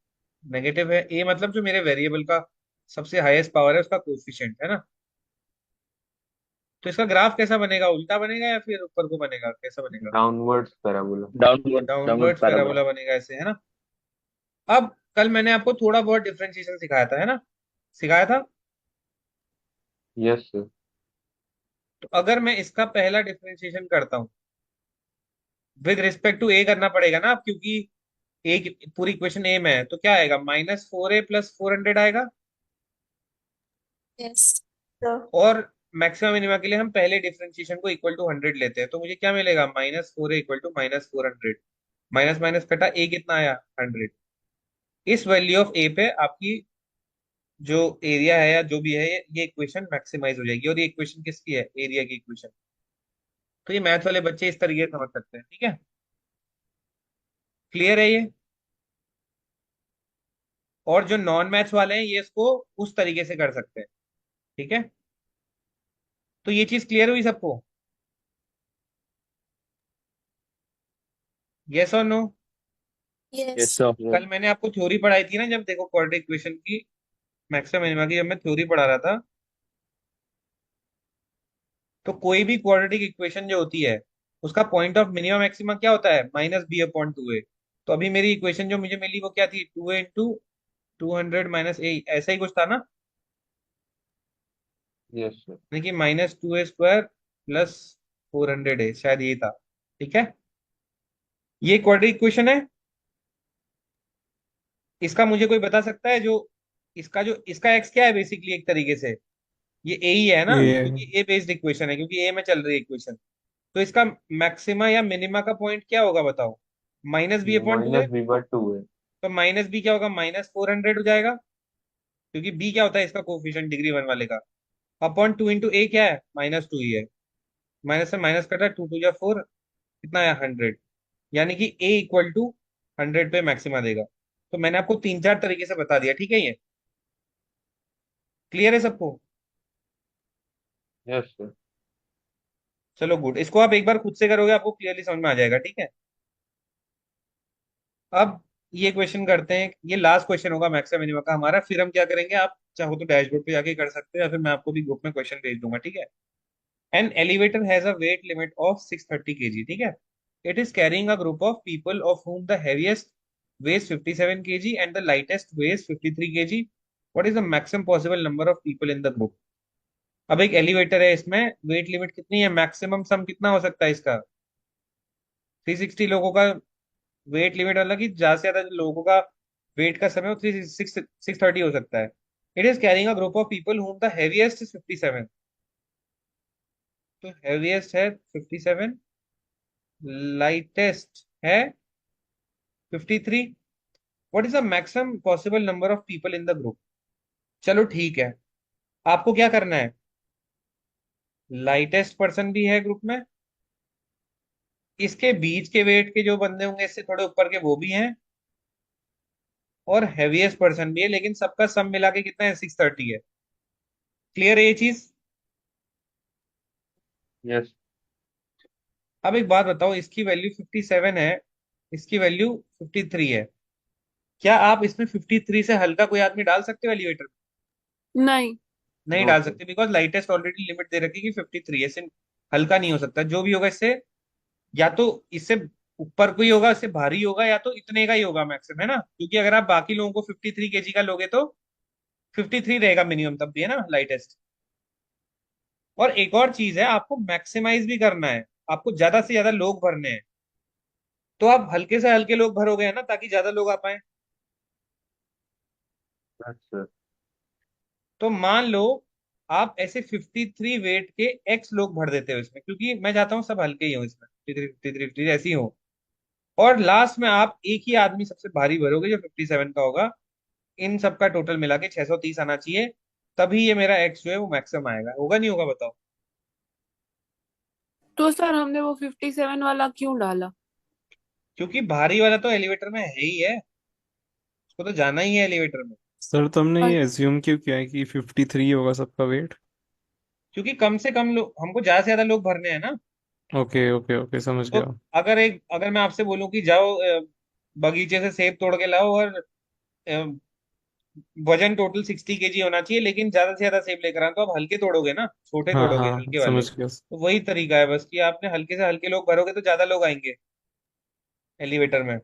नेगेटिव है। ए मतलब जो मेरे वेरिएबल का सबसे हाईएस्ट पावर है उसका कोफिशिएंट है ना। तो इसका ग्राफ कैसा बनेगा, उल्टा बनेगा या फिर ऊपर को बनेगा, कैसा बनेगा? Downwards parabola. Downward downwards parabola. Parabola बनेगा ऐसे, है ना। अब कल मैंने आपको थोड़ा बहुत डिफरेंशिएशन सिखाया था, है ना, सिखाया था। Yes sir. तो अगर मैं इसका पहला डिफरेंशिएशन करता हूँ, विद रिस्पेक्ट टू ए करना पड़ेगा ना अब, क्योंकि ए पूरी इक्वेशन ए में है, तो क्या आएगा, -4a + 400 आएगा। यस। Sir. और मैक्सिमम मिनिमा के लिए हम पहले डिफरेंशिएशन को इक्वल टू 100 लेते हैं, तो मुझे क्या मिलेगा, -4a = -400। माइनस माइनस कटा, ए कितना आया, 100। इस वैल्यू ऑफ ए पे आपकी जो एरिया है या जो भी है, ये इक्वेशन मैक्सिमाइज हो जाएगी। और ये इक्वेशन किसकी है, एरिया की इक्वेशन। तो ये मैथ वाले बच्चे इस तरीके से समझ सकते हैं, ठीक है। क्लियर है ये? और जो नॉन मैथ्स वाले हैं ये इसको उस तरीके से कर सकते हैं, ठीक है। तो ये चीज क्लियर हुई सबको? यस और नो? यस। Yes sir. कल मैंने आपको थ्योरी पढ़ाई थी ना, जब देखो क्वाड्रेटिक इक्वेशन की मैक्सिमम मिनिमा की, जब मैं थ्योरी पढ़ा रहा था, तो कोई भी क्वाड्रेटिक इक्वेशन जो होती है उसका पॉइंट ऑफ मिनिमम मैक्सिमा क्या होता है, -b/2a। तो अभी मेरी इक्वेशन जो मुझे मिली वो क्या थी, 2a × 200 - a, ऐसा ही कुछ था ना। Yes sir. यानी कि -2a² + 400a, शायद यही था, ठीक है। ये क्वाड्रेटिक इक्वेशन है। इसका मुझे कोई बता सकता है जो इसका एक्स क्या है, बेसिकली एक तरीके से ये ए ही है ना, ये क्योंकि ए बेस्ड इक्वेशन है, क्योंकि ए में चल रही है इक्वेशन। तो इसका मैक्सिमा या मिनिमा का पॉइंट क्या होगा बताओ, -b/2a। -b/2 है। तो -b क्या होगा, -400 हो जाएगा, क्योंकि b क्या होता है इसका कोफिशिएंट डिग्री 1 वाले का। अपॉन 2 × a क्या है, -2 ही है। माइनस से माइनस कटा, 2 × 2 = 4, कितना आया, 100। यानी कि a = 100 पे मैक्सिमा देगा। तो मैंने आपको 3-4 तरीके से बता दिया, ठीक है। ये क्लियर है सबको? यस सर। चलो गुड, इसको आप एक बार खुद से करोगे आपको क्लियरली समझ में आ जाएगा, ठीक है। अब ये क्वेश्चन करते हैं, ये लास्ट क्वेश्चन होगा मैक्सिमम मिनिमम का हमारा, फिर हम क्या करेंगे, आप चाहो तो डैशबोर्ड पे जाके कर सकते हो, या फिर मैं आपको भी ग्रुप में क्वेश्चन भेज दूंगा, ठीक है। An elevator has a wait limit of 630 kg, ठीक है। It is carrying a group of people of whom the heaviest weighs 57 kg and the lightest weighs 53 kg. What is the maximum possible number of people in the group? अब एक elevator है, इसमें wait limit कितनी है, maximum सम कितना हो सकता है इसका, 360 लोगों का वेट लिमिट, मतलब कि ज्यादा से ज्यादा लोगों का वेट का समय 630 हो सकता है। It is carrying a group of people whom the heaviest is 57। तो हेवीएस्ट है 57, लाइटेस्ट है 53। What is the maximum possible number of people in the group? चलो ठीक है, आपको क्या करना है, लाइटेस्ट पर्सन भी है ग्रुप में, इसके बीच के वेट के जो बंदे होंगे इससे थोड़े ऊपर के वो भी हैं, और हैवीएस्ट पर्सन भी है, लेकिन सबका सम मिला के कितना है, 630 है। क्लियर है ये चीज? यस। अब एक बात बताओ, इसकी वैल्यू 57 है, इसकी वैल्यू 53 है। क्या आप इसमें 53 से हल्का कोई आदमी डाल सकते हो एलिवेटर? नहीं। नहीं नो डाल सर। सकते, बिकॉज लाइटेस्ट ऑलरेडी लिमिट दे रखी है कि 53 है, इससे हल्का नहीं हो सकता। जो भी होगा इससे, या तो इससे ऊपर कोई होगा उससे भारी होगा या तो इतने का ही होगा मैक्सिमम, है ना, क्योंकि अगर आप बाकी लोगों को 53 kg का लोगे तो 53 रहेगा मिनिमम तब भी, है ना, लाइटेस्ट। और एक और चीज है, आपको मैक्सिमाइज भी करना है, आपको ज्यादा से ज्यादा लोग भरने हैं। तो आप हल्के से हल्के लोग भरोगे, है ना, ताकि ज्यादा लोग आ पाए। Yes sir. तो मान लो आप ऐसे 53 वेट के एक्स लोग भर देते हो इसमें, क्योंकि मैं चाहता हूँ सब हल्के ही हो इसमें, 53 ऐसे ही हो। और लास्ट में आप एक ही आदमी सबसे भारी भरोगे जो 57 का होगा। इन सबका टोटल मिला के 630 आना चाहिए, तभी ये मेरा एक्स जो है वो मैक्सिमम आएगा। होगा नहीं होगा बताओ। तो सर हमने वो 57 वाला क्यों डाला? क्योंकि भारी वाला तो एलिवेटर में है ही है, उसको तो जाना ही है एलिवेटर में। सर तुमने और ये एज्यूम क्यों किया है कि 53 होगा सबका वेट? क्योंकि कम से कम लोग, हमको ज्यादा से ज्यादा लोग भरने हैं ना। ओके ओके ओके, समझ तो गया। अगर मैं आपसे बोलूं कि जाओ बगीचे से सेब तोड़ के लाओ, और अ, वजन टोटल 60 kg होना चाहिए, लेकिन ज्यादा से ज्यादा सेब लेकर आए, तो आप हल्के तोड़ोगे ना, छोटे हाँ तोड़ोगे हाँ, हल्के वाले। समझ गया। तो वही तरीका है बस, कि आपने हल्के से हल्के लोग भरोगे तो ज्यादा लोग आएंगे एलिवेटर में।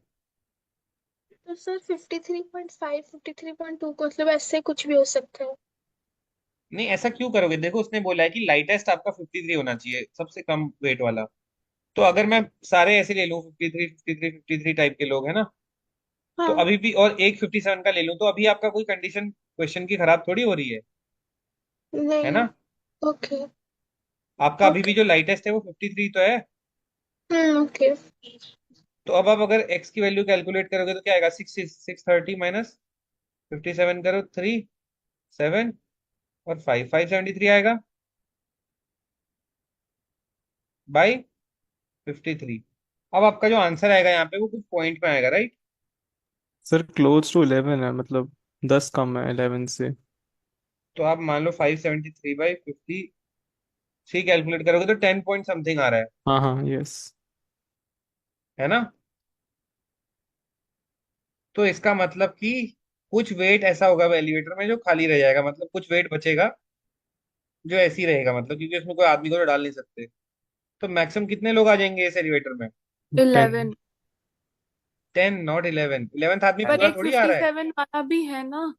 तो सर 53.5 53.2 मतलब ऐसे कुछ भी हो सकता है? नहीं, ऐसा क्यों करोगे, देखो उसने बोला है कि लाइटेस्ट आपका 53 होना चाहिए, सबसे कम वेट वाला। तो अगर मैं सारे ऐसे ले लूं, 53 53 53 टाइप के लोग, है ना, तो हाँ। अभी भी, और एक 57 का ले लूं, तो अभी आपका कोई कंडीशन क्वेश्चन की खराब थोड़ी हो रही है नहीं। ना। ओके। आपका अभी ओके। भी जो लाइटेस्ट है वो 53 तो है। ओके। तो अब आप अगर एक्स की वैल्यू कैलकुलेट करोगे तो क्या आएगा, 630 माइनस 57 करो, 3 7 और 5 573 आएगा बाई 53। अब आपका जो आंसर आएगा यहाँ पे वो कुछ पॉइंट में आएगा, राइट। सर क्लोज टू 11 है, मतलब 10 कम है 11 से। तो आप मान लो 573/53 कैलकुलेट करोगे तो 10 पॉइंट समथिंग आ रहा हाँ हाँ, यस। है ना। तो इसका मतलब कि कुछ वेट ऐसा होगा एलिवेटर में जो खाली रह जाएगा, मतलब कुछ वेट बचेगा जो ऐसे ही रहेगा, मतलब क्योंकि उसमें कोई आदमी को तो डाल नहीं सकते। तो मैक्सिमम कितने लोग आ जाएंगे इस एलिवेटर में। 10। 11। 10 नॉट 11, 11th आदमी पर पूरा एक थोड़ी आ रहा है। 57 वाला भी है ना?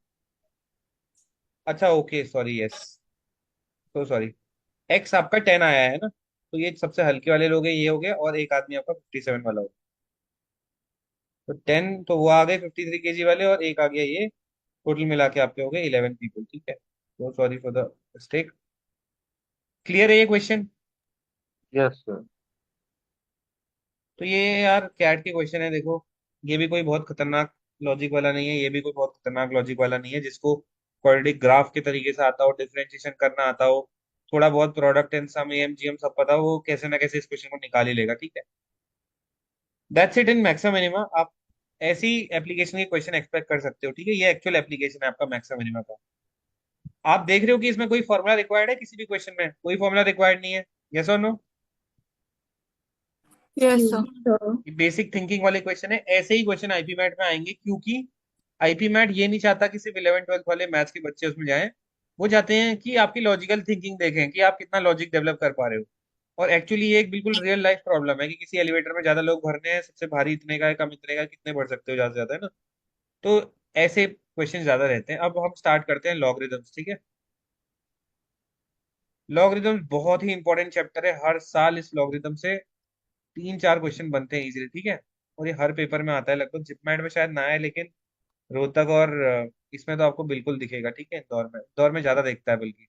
अच्छा ओके, सॉरी, यस, तो सॉरी। एक्स आपका 10 आया है ना, तो ये सबसे हल्के वाले लोग हैं, ये हो गए, और एक आदमी आपका 57 वाला हो। तो 10 तो वो आ गए 53 kg वाले, और एक आ गया ये, टोटल मिला के आपके हो गए 11 पीपल, ठीक है। तो sorry for the mistake. Clear है ये क्वेश्चन। Yes sir. तो ये यार कैट के क्वेश्चन है, देखो, ये भी कोई बहुत खतरनाक लॉजिक वाला नहीं है, ये भी कोई बहुत खतरनाक लॉजिक वाला नहीं है, जिसको क्वाड्रेटिक ग्राफ के तरीके से आता हो, डिफरेंशिएशन करना आता हो, थोड़ा बहुत product and sum A ji G सब पता हो, वो कैसे ना कैसे इस क्वेश्चन को निकाल ही लेगा, ठीक है। That's it in maximum minima. आप ऐसी एप्लीकेशन के क्वेश्चन एक्सपेक्ट कर सकते हो, ठीक है, ये एक्चुअल एप्लीकेशन है आपका मैक्सिमम मिनिमा का। आप देख रहे हो कि इसमें कोई फॉर्मूला रिक्वायर्ड है, किसी भी क्वेश्चन में कोई फॉर्मूला रिक्वायर्ड नहीं है, यस और नो। Yes sir. ये बेसिक थिंकिंग वाले क्वेश्चन है, ऐसे ही क्वेश्चन आईपी मैट में आएंगे, क्योंकि आईपी मैट ये नहीं चाहता कि सिर्फ 11 12 वाले मैथ्स के बच्चे उसमें जाएं। वो चाहते हैं कि आपकी लॉजिकल थिंकिंग देखें कि आप कितना लॉजिक डेवलप कर पा रहे हो। और एक्चुअली ये एक बिल्कुल रियल लाइफ प्रॉब्लम है कि किसी एलिवेटर में ज्यादा लोग भरने हैं, सबसे भारी इतने का है, कम इतने का है, कितने भर सकते हो ज्यादा से ज्यादा, है ना। तो ऐसे क्वेश्चन ज्यादा रहते हैं। अब हम स्टार्ट करते हैं लॉगरिदम्स, ठीक है। लॉगरिदम्स बहुत ही इंपॉर्टेंट चैप्टर है, हर साल इस लॉगरिदम से 3 4 क्वेश्चन बनते हैं इजीली, ठीक है। और ये हर पेपर में आता है लगभग, जिपमैट में शायद ना आए, लेकिन रोहतक और इसमें तो आपको बिल्कुल दिखेगा, ठीक है। इंदौर में ज्यादा देखता है बल्कि।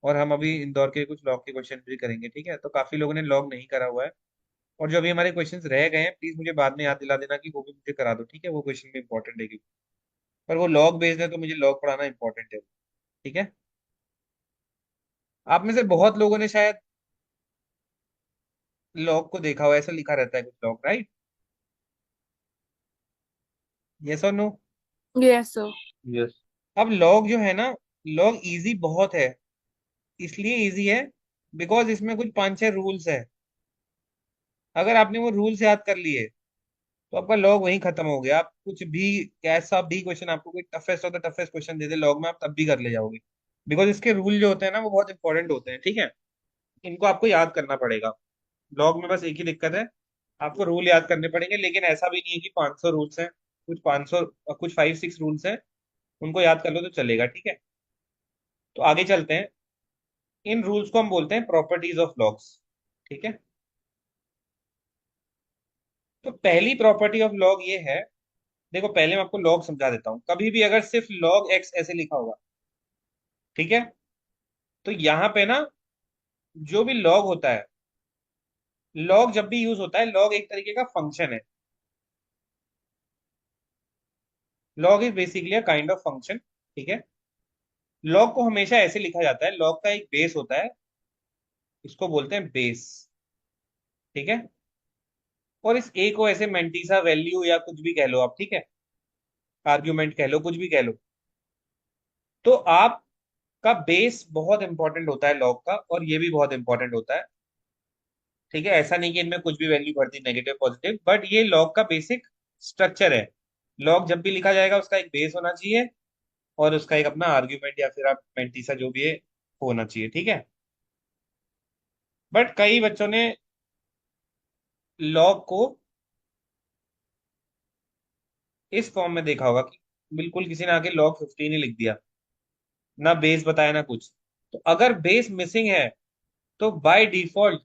और हम अभी इंदौर के कुछ लॉग के क्वेश्चन भी करेंगे, ठीक है। तो काफी लोगों ने लॉग नहीं करा हुआ है, और जो अभी हमारे क्वेश्चंस रह गए हैं प्लीज मुझे बाद में याद दिला देना कि वो भी मुझे करा दो, ठीक है। वो क्वेश्चन भी इंपॉर्टेंट है, पर वो लॉग बेस्ड है तो मुझे लॉग पढ़ाना इंपॉर्टेंट है, ठीक है। आप में से बहुत लोगों ने शायद लॉग को देखा हो, ऐसा लिखा रहता है कुछ लॉग, राइट, यस और नो। Yes sir. यस। अब लॉग जो है ना, लॉग इजी बहुत है। इसलिए इजी है बिकॉज इसमें कुछ 5 6 रूल्स है। अगर आपने वो रूल्स याद कर लिए तो आपका लॉग वहीं खत्म हो गया। आप कुछ भी कैसा भी क्वेश्चन, आपको कोई toughest of the toughest question they they log में, आप तब भी कर ले जाओगे, बिकॉज इसके रूल जो होते हैं ना वो बहुत इंपॉर्टेंट होते हैं, ठीक है। इनको आपको याद करना पड़ेगा। लॉग में बस एक ही दिक्कत है आपको रूल याद करने पड़ेंगे, लेकिन ऐसा भी नहीं है कि 500 रूल्स हैं। कुछ 500, कुछ 5-6 रूल्स हैं, उनको याद कर लो तो चलेगा, ठीक है। तो आगे चलते हैं। इन रूल्स को हम बोलते हैं प्रॉपर्टीज ऑफ लॉग्स, ठीक है। तो पहली प्रॉपर्टी ऑफ लॉग ये है, देखो पहले मैं आपको लॉग समझा देता हूँ। कभी भी अगर सिर्फ लॉग एक्स ऐसे लिखा होगा, ठीक है, तो यहाँ पे ना जो भी लॉग होता है, लॉग जब भी यूज होता है, लॉग एक तरीके का फंक्शन है। Log is basically a kind of function, ठीक है। लॉग को हमेशा ऐसे लिखा जाता है, लॉग का एक बेस होता है, इसको बोलते हैं बेस, ठीक है। और इस ए को ऐसे मेंटीसा वैल्यू या कुछ भी कह लो आप, ठीक है, आर्ग्यूमेंट कह लो, कुछ भी कह लो। तो आपका बेस बहुत इंपॉर्टेंट होता है लॉग का, और ये भी बहुत इंपॉर्टेंट होता है, ठीक है। ऐसा नहीं कि इनमें कुछ भी वैल्यू भर दी, नेगेटिव पॉजिटिव, बट ये लॉग का बेसिक स्ट्रक्चर है। लॉग जब भी लिखा जाएगा उसका एक बेस होना चाहिए, और उसका एक अपना आर्ग्यूमेंट या फिर आप मेंटीसा जो भी है होना चाहिए, ठीक है। बट कई बच्चों ने लॉग को इस फॉर्म में देखा होगा कि बिल्कुल किसी ने आके लॉग 15 ही लिख दिया, ना बेस बताया ना कुछ। तो अगर बेस मिसिंग है तो बाय डिफॉल्ट,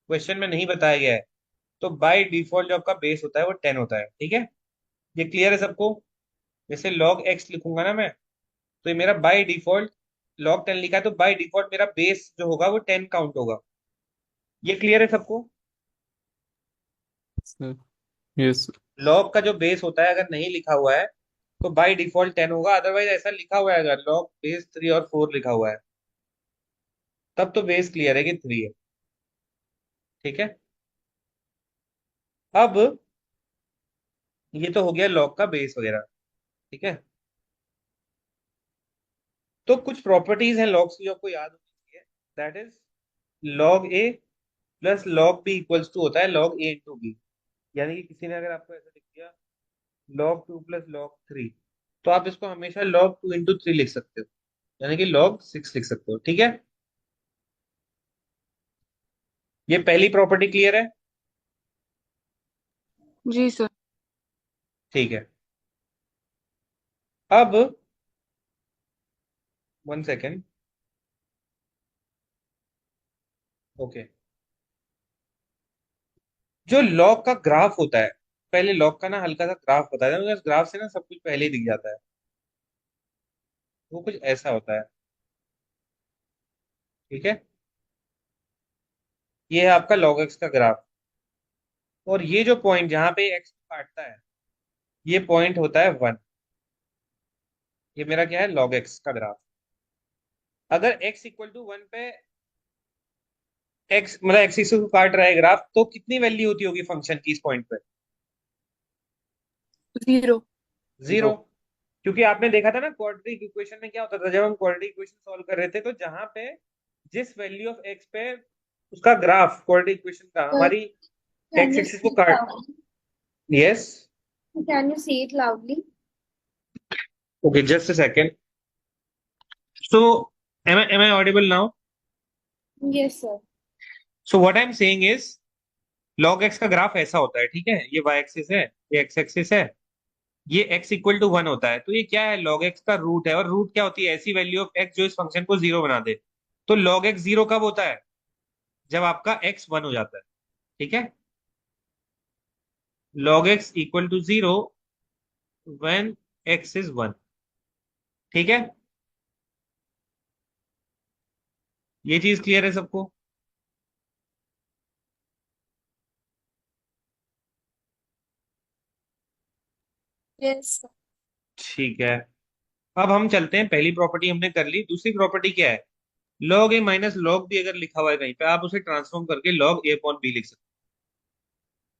क्वेश्चन में नहीं बताया गया है, तो बाय डिफॉल्ट जो आपका बेस होता है वो 10 होता है, ठीक है। ये क्लियर है सबको? जैसे लॉग एक्स लिखूंगा ना मैं, तो ये मेरा बाय डिफॉल्ट लॉग 10 लिखा है, तो बाय डिफॉल्ट मेरा बेस जो होगा वो 10 काउंट होगा। ये क्लियर है सबको? Sir yes. लॉग का जो बेस होता है अगर नहीं लिखा हुआ है तो बाय डिफॉल्ट 10 होगा। अदरवाइज ऐसा लिखा हुआ है, अगर लॉग बेस 3 और 4 लिखा हुआ है, तब तो बेस क्लियर है कि 3 है, ठीक है। अब ये तो हो गया लॉग का बेस वगैरह, ठीक है। तो कुछ प्रॉपर्टीज हैं लॉग्स की जो आपको याद होनी चाहिए। That is log A plus log B equals to होता है लॉग ए इंटू बी। यानी कि किसी ने अगर आपको ऐसा लिख दिया लॉग 2 प्लस लॉग 3, तो आप इसको हमेशा लॉग 2 इंटू 3 लिख सकते हो, यानी कि लॉग 6 लिख सकते हो, ठीक है। ये पहली प्रॉपर्टी क्लियर है? जी सर। ठीक है। अब 1 सेकेंड, ओके। जो लॉग का ग्राफ होता है, पहले लॉग का ना हल्का सा ग्राफ बता दें, उस ग्राफ से ना सब कुछ पहले ही दिख जाता है। वो कुछ ऐसा होता है, ठीक है। ये है आपका log x का ग्राफ, और ये जो पॉइंट जहां पे x काटता है, ये पॉइंट होता है 1। ये मेरा क्या है, log x का ग्राफ। अगर x इक्वल टू 1 पे x मतलब x एक्सिस को काट रहा है ग्राफ, तो कितनी वैल्यू होती होगी फंक्शन की इस पॉइंट पे? 0। 0। क्योंकि आपने देखा था ना क्वाड्रेटिक इक्वेशन में क्या होता था, जब हम क्वाड्रेटिक इक्वेशन सॉल्व कर रहे थे, तो जहां पे जिस वैल्यू ऑफ x पे उसका ग्राफ क्वाड्रेटिक इक्वेशन का Sir, हमारी can x you एक्सिस को speak काट, loudly? Yes, Can you say it loudly? Okay, just a second. So am I audible now? Yes, sir. So what I am saying is log x का graph ऐसा होता है, ठीक है। ये y axis है, ये x एक्सिस है, ये x इक्वल टू 1 होता है। तो ये क्या है, log x का रूट है। और रूट क्या होती है, ऐसी वैल्यू ऑफ x जो इस फंक्शन को 0 बना दे। तो log x 0 कब होता है, जब आपका x 1 हो जाता है, ठीक है। log x equal to 0 when x is 1, ठीक है। ये चीज क्लियर है सबको? यस सर। ठीक है। अब हम चलते हैं, पहली प्रॉपर्टी हमने कर ली, दूसरी प्रॉपर्टी क्या है, log a minus log b अगर लिखा हुआ है कहीं पे, आप उसे ट्रांसफॉर्म करके log a अपॉन b लिख सकते हैं,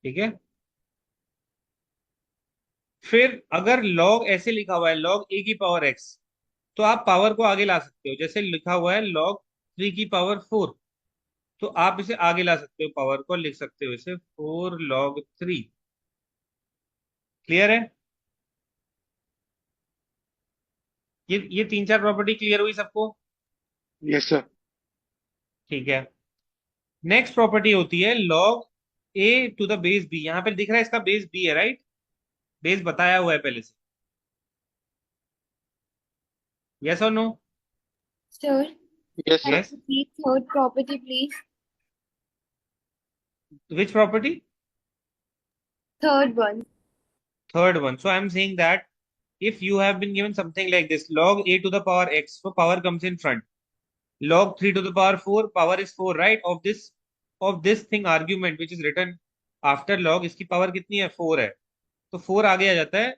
ठीक है। फिर अगर log ऐसे लिखा हुआ है log a की पावर x, तो आप पावर को आगे ला सकते हो। जैसे लिखा हुआ है log 3 की पावर 4, तो आप इसे आगे ला सकते हो, पावर को लिख सकते हो इसे 4 log 3। क्लियर है? ये तीन चार प्रॉपर्टी क्लियर हुई सबको? Yes, sir. ठीक है। नेक्स्ट प्रॉपर्टी होती है log A to the base B. यहाँ पे दिख रहा है इसका बेस बी है, राइट? बेस बताया हुआ है पहले से। यस और no? Sir, Yes, can sir. यस। you repeat third property, please? Which property? Third one. Third one. So I'm saying that if you have been given something like this, log a to the power x, so power comes in front. Log 3 to the power 4, power is 4, right? Of this thing argument which is written after log, इसकी power कितनी है? 4 है। तो 4 आगे आ जाता है,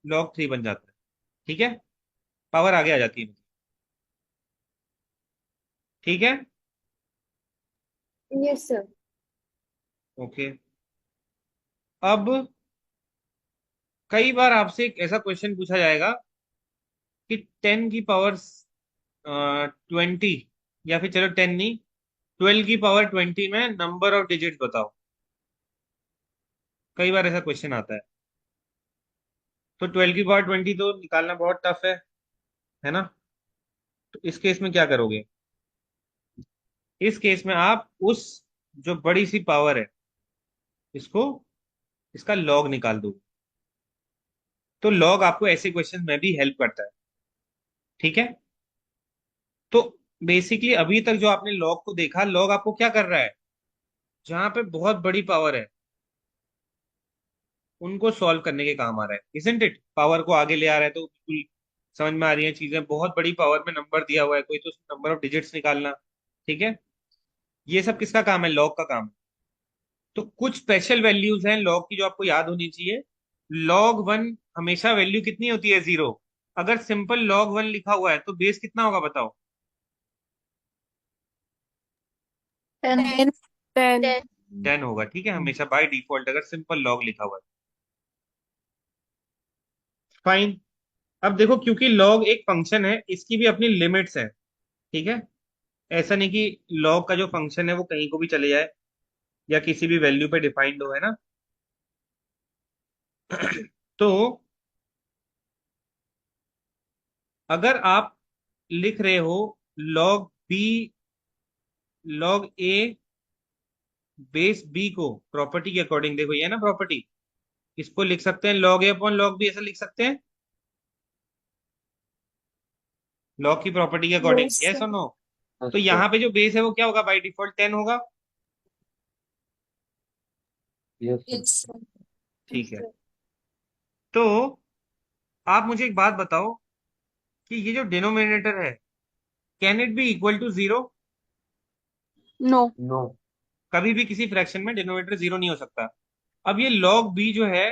log 3 बन जाता है। ठीक है, पावर आगे आ जाती है। ठीक है, Yes, sir. ओके। अब कई बार आपसे एक ऐसा क्वेश्चन पूछा जाएगा कि 10 की पावर 20, या फिर चलो 10 नहीं, 12 की पावर 20 में नंबर ऑफ डिजिट्स बताओ। कई बार ऐसा क्वेश्चन आता है। तो 12 की पावर 20 तो निकालना बहुत टफ है ना? तो इस केस में क्या करोगे? इस केस में आप उस जो बड़ी सी पावर है इसको, इसका लॉग निकाल दो। तो लॉग आपको ऐसे क्वेश्चन में भी हेल्प करता है। ठीक है, तो बेसिकली अभी तक जो आपने लॉग को देखा, लॉग आपको क्या कर रहा है? जहां पे बहुत बड़ी पावर है उनको सॉल्व करने के काम आ रहा है, इजंट इट? पावर को आगे ले आ रहा है तो बिल्कुल समझ में आ रही है चीजें। बहुत बड़ी पावर में नंबर दिया हुआ है कोई, तो नंबर ऑफ डिजिट्स निकालना। ठीक है, ये सब किसका काम है? लॉग का काम है। तो कुछ स्पेशल वैल्यूज हैं लॉग की जो आपको याद होनी चाहिए। लॉग 1 हमेशा वैल्यू कितनी होती है? 0। अगर सिंपल लॉग 1 लिखा हुआ है तो बेस कितना होगा बताओ? 10. 10. 10 होगा। ठीक है, हमेशा बाय डिफॉल्ट अगर सिंपल लॉग लिखा हुआ है। फाइन। अब देखो, क्योंकि लॉग एक फंक्शन है, इसकी भी अपनी लिमिट्स है। ठीक है, ऐसा नहीं कि लॉग का जो फंक्शन है वो कहीं को भी चले जाए या किसी भी वैल्यू पे डिफाइंड हो, है ना? तो अगर आप लिख रहे हो log B, log A base B को प्रॉपर्टी के अकॉर्डिंग, देखो ये है ना प्रॉपर्टी, इसको लिख सकते हैं लॉग ए अपॉन लॉग बी, ऐसा लिख सकते हैं लॉग की प्रॉपर्टी के अकॉर्डिंग। Yes, yes sir. और नो? Yes, तो sir. यहाँ पे जो बेस है वो क्या होगा? बाय डिफॉल्ट 10 होगा। Yes, sir. Yes, sir. ठीक है, तो आप मुझे एक बात बताओ कि ये जो डिनोमिनेटर है, can it be equal to 0? No. No. कभी भी किसी फ्रैक्शन में डिनोमिनेटर 0 नहीं हो सकता। अब ये लॉग बी जो है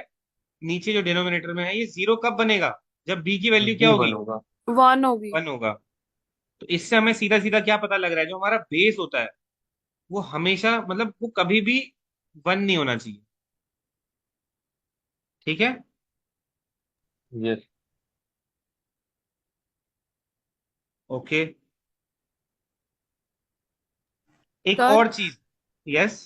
नीचे जो डिनोमिनेटर में है, ये 0 कब बनेगा? जब बी की वैल्यू क्या B होगी? बनोगा. 1 होगी. 1 होगा। तो इससे हमें सीधा सीधा क्या पता लग रहा है? जो हमारा बेस होता है वो हमेशा, मतलब वो कभी भी 1 नहीं होना चाहिए। ठीक है, Yes. ओके। एक सर और चीज। यस।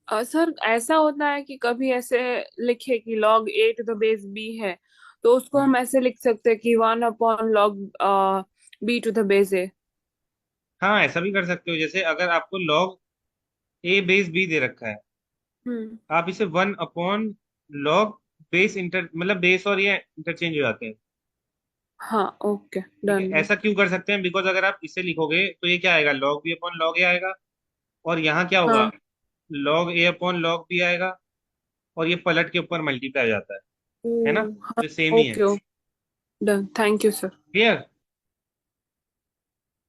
सर ऐसा होता है कि कभी ऐसे लिखे कि log a to the base b है, तो उसको हम ऐसे लिख सकते हैं कि 1 upon log b to the base a. हाँ, ऐसा भी कर सकते हो। जैसे अगर आपको लॉग ए बेस बी दे रखा है, हम्म. आप इसे 1 अपॉन लॉग बेस इंटर, मतलब बेस और ये इंटरचेंज हो जाते हैं। हाँ, ओके, ठीक है, डन. ऐसा क्यों कर सकते हैं? बिकॉज अगर आप इसे लिखोगे तो ये क्या आएगा? लॉग बी अपॉन लॉग ए आएगा। और यहाँ क्या होगा? हाँ. लॉग ए अपॉन लॉग बी आएगा। और ये पलट के ऊपर मल्टीप्लाई हो जाता है ना? हाँ, तो सेम ही है। Okay, okay, done. Thank you sir. Clear?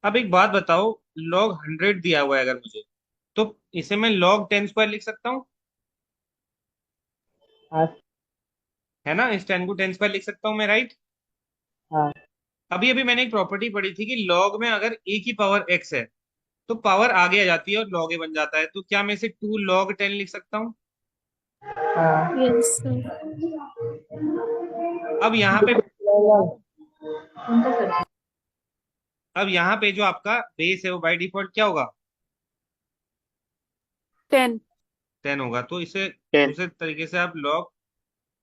अब एक बात बताओ, लॉग 100 दिया हुआ है अगर मुझे, तो इसे मैं लॉग 10 स्क्वायर लिख सकता हूँ, हाँ है ना? इस 10 को 10 स्क्वायर लिख सकता हूँ मैं, राइट? हाँ अभी अभी मैंने एक प्रॉपर्टी पढ़ी थी कि लॉग में अगर ए की पावर एक्स है तो पावर आगे आ जाती है और लॉग ए बन जाता है। तो क्या मैं इसे 2 लॉग 10 लिख सकता हूँ? हाँ Yes, sir. अब यहाँ पे, अब यहाँ पे जो आपका बेस है वो बाय डिफॉल्ट क्या होगा? 10. 10 होगा। तो इसे 10. दूसरे तरीके से आप लॉग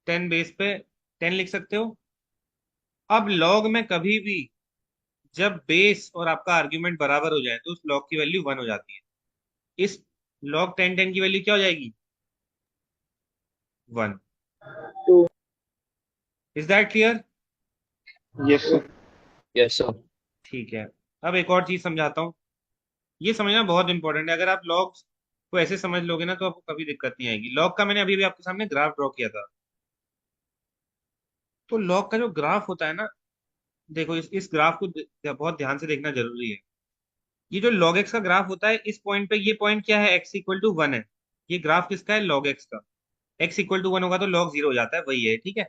10 बेस पे 10 लिख सकते हो। अब लॉग में कभी भी जब बेस और आपका आर्ग्यूमेंट बराबर हो जाए तो उस लॉग की वैल्यू 1 हो जाती है। इस log 10 की वैल्यू क्या हो जाएगी? 1। 2. Is that clear? Yes, sir. Yes, sir. ठीक है। अब एक और चीज समझाता हूँ। ये समझना बहुत इंपॉर्टेंट है। अगर आप लॉग को ऐसे समझ लोगे ना तो आपको कभी दिक्कत नहीं आएगी। लॉग का मैंने अभी भी आपके सामने ग्राफ ड्रॉ किया था। तो लॉग का जो ग्राफ होता है ना, देखो इस ग्राफ को बहुत ध्यान से देखना जरूरी है। ये जो log x का ग्राफ होता है, इस पॉइंट पे, ये पॉइंट क्या है? x इक्वल टू 1 है। ये ग्राफ किसका है? log x का। x इक्वल टू 1 होगा तो log 0 हो जाता है, वही है, ठीक है।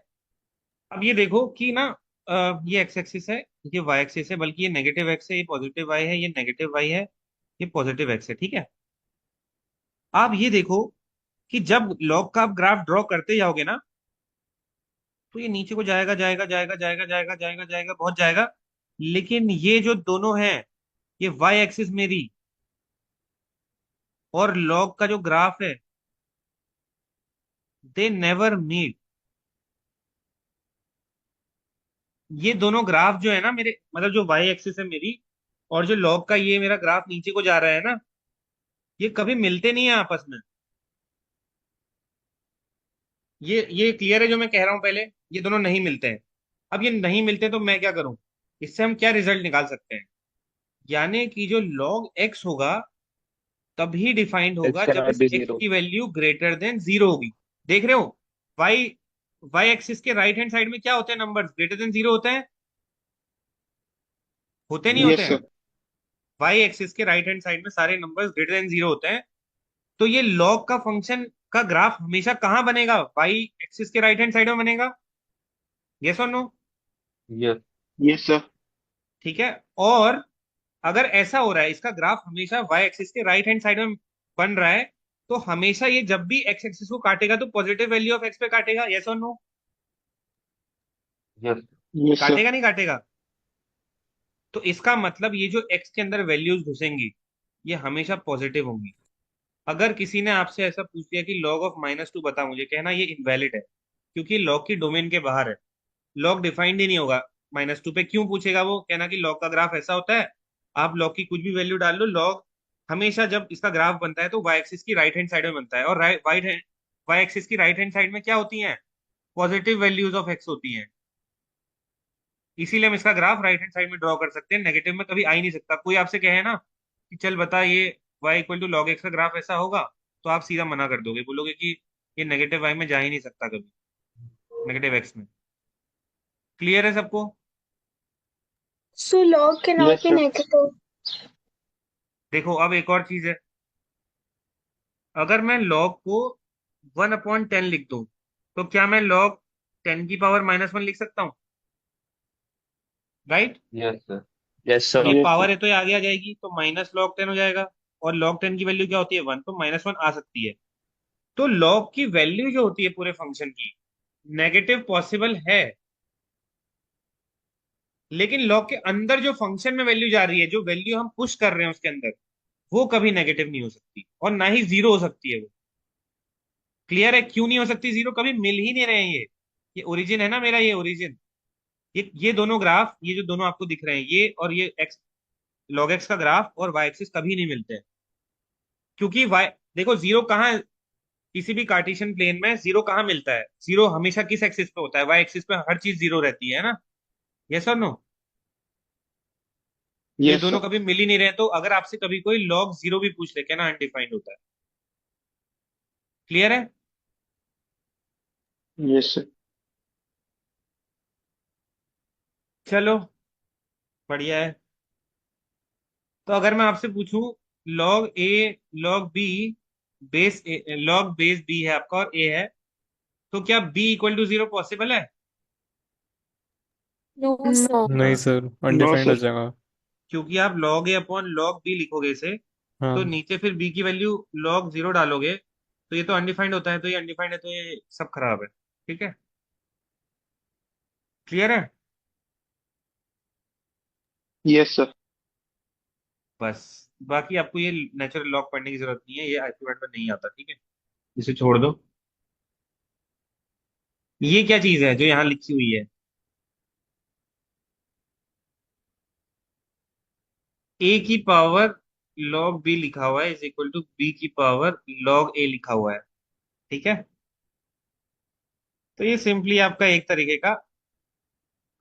अब ये देखो कि ना, ये x एक्सिस है, ये y एक्सिस है, बल्कि ये नेगेटिव x है, ये पॉजिटिव y है, ये नेगेटिव y है, ये पॉजिटिव x है, ठीक है। आप ये देखो कि जब log का आप ग्राफ ड्रॉ करते जाओगे ना, तो ये नीचे को जाएगा जाएगा जाएगा जाएगा जाएगा जाएगा जाएगा, बहुत जाएगा। लेकिन ये जो दोनों हैं, ये y एक्सिस मेरी और log का जो ग्राफ है, दे नेवर मीट। ये दोनों ग्राफ जो है ना मेरे, मतलब जो y एक्सिस है मेरी और जो log का ये मेरा ग्राफ नीचे को जा रहा है ना, ये कभी मिलते नहीं है आपस में। ये क्लियर है जो मैं कह रहा हूं पहले? ये दोनों नहीं मिलते हैं। अब ये नहीं मिलते तो मैं क्या करूं? इससे हम क्या रिजल्ट निकाल सकते हैं? यानी कि जो log x होगा तभी डिफाइंड X होगा जब cannot इस be x zero. की वैल्यू ग्रेटर देन 0 होगी। देख रहे हो? y y एक्सिस के राइट हैंड साइड में क्या होते हैं? नंबर्स ग्रेटर देन 0 होते हैं, होते नहीं होते Yes, हैं? sir. वाई एक्सिस के राइट हैंड साइड में सारे नंबर्स ग्रेटर देन 0 होते हैं। तो ये लॉग का फंक्शन का ग्राफ हमेशा कहाँ बनेगा? वाई एक्सिस के राइट हैंड साइड में बनेगा। यस और नो? Yes. Yes, sir. ठीक है। और अगर ऐसा हो रहा है, इसका ग्राफ हमेशा वाई एक्सिस के राइट हैंड साइड में बन रहा है, तो हमेशा ये जब भी एक्स एक्सिस को काटेगा तो पॉजिटिव वैल्यू ऑफ एक्स पे काटेगा। यस और नो? Yes. Yes, sir. काटेगा नहीं काटेगा? तो इसका मतलब ये जो एक्स के अंदर वैल्यूज घुसेंगी, ये हमेशा पॉजिटिव होंगी। अगर किसी ने आपसे ऐसा पूछ लिया कि log ऑफ -2 बता मुझे, कहना ये इनवैलिड है, क्योंकि log की डोमेन के बाहर है। log डिफाइंड ही नहीं होगा -2 पे। क्यों पूछेगा वो? कहना कि log का ग्राफ ऐसा होता है, आप log की कुछ भी वैल्यू डाल लो, log हमेशा जब इसका ग्राफ बनता है तो y एक्सिस की राइट हैंड साइड में बनता है, और y एक्सिस की राइट हैंड साइड में क्या होती हैं? पॉजिटिव वैल्यूज ऑफ x होती हैं। इसीलिए हम इसका ग्राफ राइट हैंड साइड में ड्रॉ कर सकते हैं, नेगेटिव में कभी आ ही नहीं सकता। कोई आपसे कहे ना कि चल बता ये y equal to log x का ग्राफ ऐसा होगा, तो आप सीधा मना कर दोगे, बोलोगे कि ये नेगेटिव y में जा ही नहीं सकता कभी, नेगेटिव x में। क्लियर है सबको? So log cannot Yes, be sir. negative. देखो अब एक और चीज है। अगर मैं log को 1/10 लिख दूं, तो क्या मैं log 10 की पावर -1 लिख सकता हूँ? Right? Yes, sir. Yes, sir. ये Yes, पावर sir. है तो ये आगे आ जाएगी, तो -log 10 हो जाएगा। और log 10 की वैल्यू क्या होती है? 1, तो -1 आ सकती है। तो log की वैल्यू जो होती है पूरे फंक्शन की, नेगेटिव पॉसिबल है, लेकिन log के अंदर जो फंक्शन में वैल्यू जा रही है, जो वैल्यू हम पुश कर रहे हैं उसके अंदर, वो कभी नेगेटिव नहीं हो सकती, और ना ही 0 हो सकती है वो। क्लियर है? क्यों नहीं हो सकती 0? कभी मिल ही नहीं रहे हैं ये ओरिजिन है ना मेरा, ये ओरिजिन। ये दोनों ग्राफ, ये जो दोनों आपको दिख रहे हैं, ये और ये एक्स, log x का ग्राफ और y एक्सिस कभी नहीं मिलते हैं। क्योंकि y, देखो 0 कहाँ, किसी भी कार्टेशियन प्लेन में 0 कहाँ मिलता है? 0 हमेशा किस एक्सिस पे होता है? y एक्सिस पे हर चीज 0 रहती है ना। यस और नो? तो ये Yes, दोनों sir. कभी मिल ही नहीं रहे। तो अगर आपसे कभी कोई log 0 भी पूछ ले, कहना अनडिफाइंड होता है। क्लियर है? Yes, sir. चलो, बढ़िया है। तो अगर मैं आपसे पूछूं log a log b base log base b है आपका और a है, तो क्या b इक्वल टू 0 पॉसिबल है? No, sir. No, नहीं sir. सर, No, अनडिफाइंड हो sir. जाएगा। क्योंकि आप log a upon log b लिखोगे इसे, तो हाँ। नीचे फिर b की वैल्यू log 0 डालोगे, तो ये तो अनडिफाइंड होता है, तो ये अनडिफाइंड है, तो ये सब खराब है। ठीक है? क्लियर है? Yes, sir. बस, बाकी आपको ये नेचुरल लॉग पढ़ने की जरूरत नहीं है, ये आईक्यू में नहीं आता। ठीक है, इसे छोड़ दो। ये क्या चीज है जो यहाँ लिखी हुई है? a की पावर log b लिखा हुआ है इज इक्वल टू b की पावर log a लिखा हुआ है, ठीक है। तो ये सिंपली आपका एक तरीके का,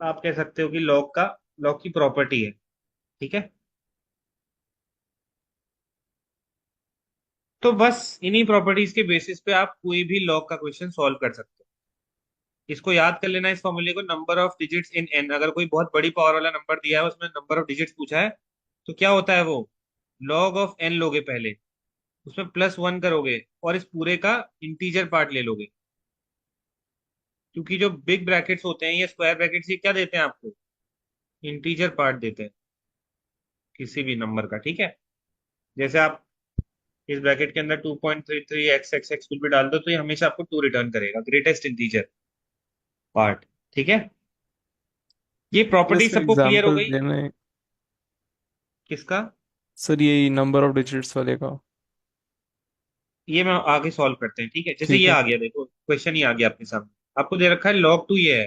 आप कह सकते हो कि लॉग की प्रॉपर्टी है, ठीक है। तो बस इन्हीं प्रॉपर्टीज के बेसिस पे आप कोई भी लॉग का क्वेश्चन सॉल्व कर सकते हो। इसको याद कर लेना, इस फॉर्मूले को, number of digits in an. अगर कोई बहुत बड़ी पावर वाला नंबर दिया है, उसमें नंबर ऑफ डिजिट्स पूछा है, तो क्या होता है वो, लॉग ऑफ एन लोगे पहले, उसमें +1 करोगे और इस पूरे का इंटीजर पार्ट ले लोगे। क्योंकि जो बिग ब्रैकेट्स होते हैं, ये स्क्वायर ब्रैकेट्स, ये क्या देते हैं आपको, इंटीजर पार्ट देते हैं किसी भी नंबर का, ठीक है। जैसे आप इस ब्रैकेट के अंदर 2.33 एक्स एक्स एक्स कुछ भी डाल दो, तो ये हमेशा आपको 2 रिटर्न करेगा, ग्रेटेस्ट इंटीजर पार्ट, ठीक है। ये सर प्रॉपर्टी इसका सबको क्लियर हो एग्जांपल गई। देना है किसका? सर, यही नंबर ऑफ डिजिट्स वाले का। ये मैं आगे सॉल्व करते हैं, ठीक है। जैसे ठीक ये है। आ गया, देखो क्वेश्चन ही आ गया आपके सामने, आपको दे रखा है log 2 ये है,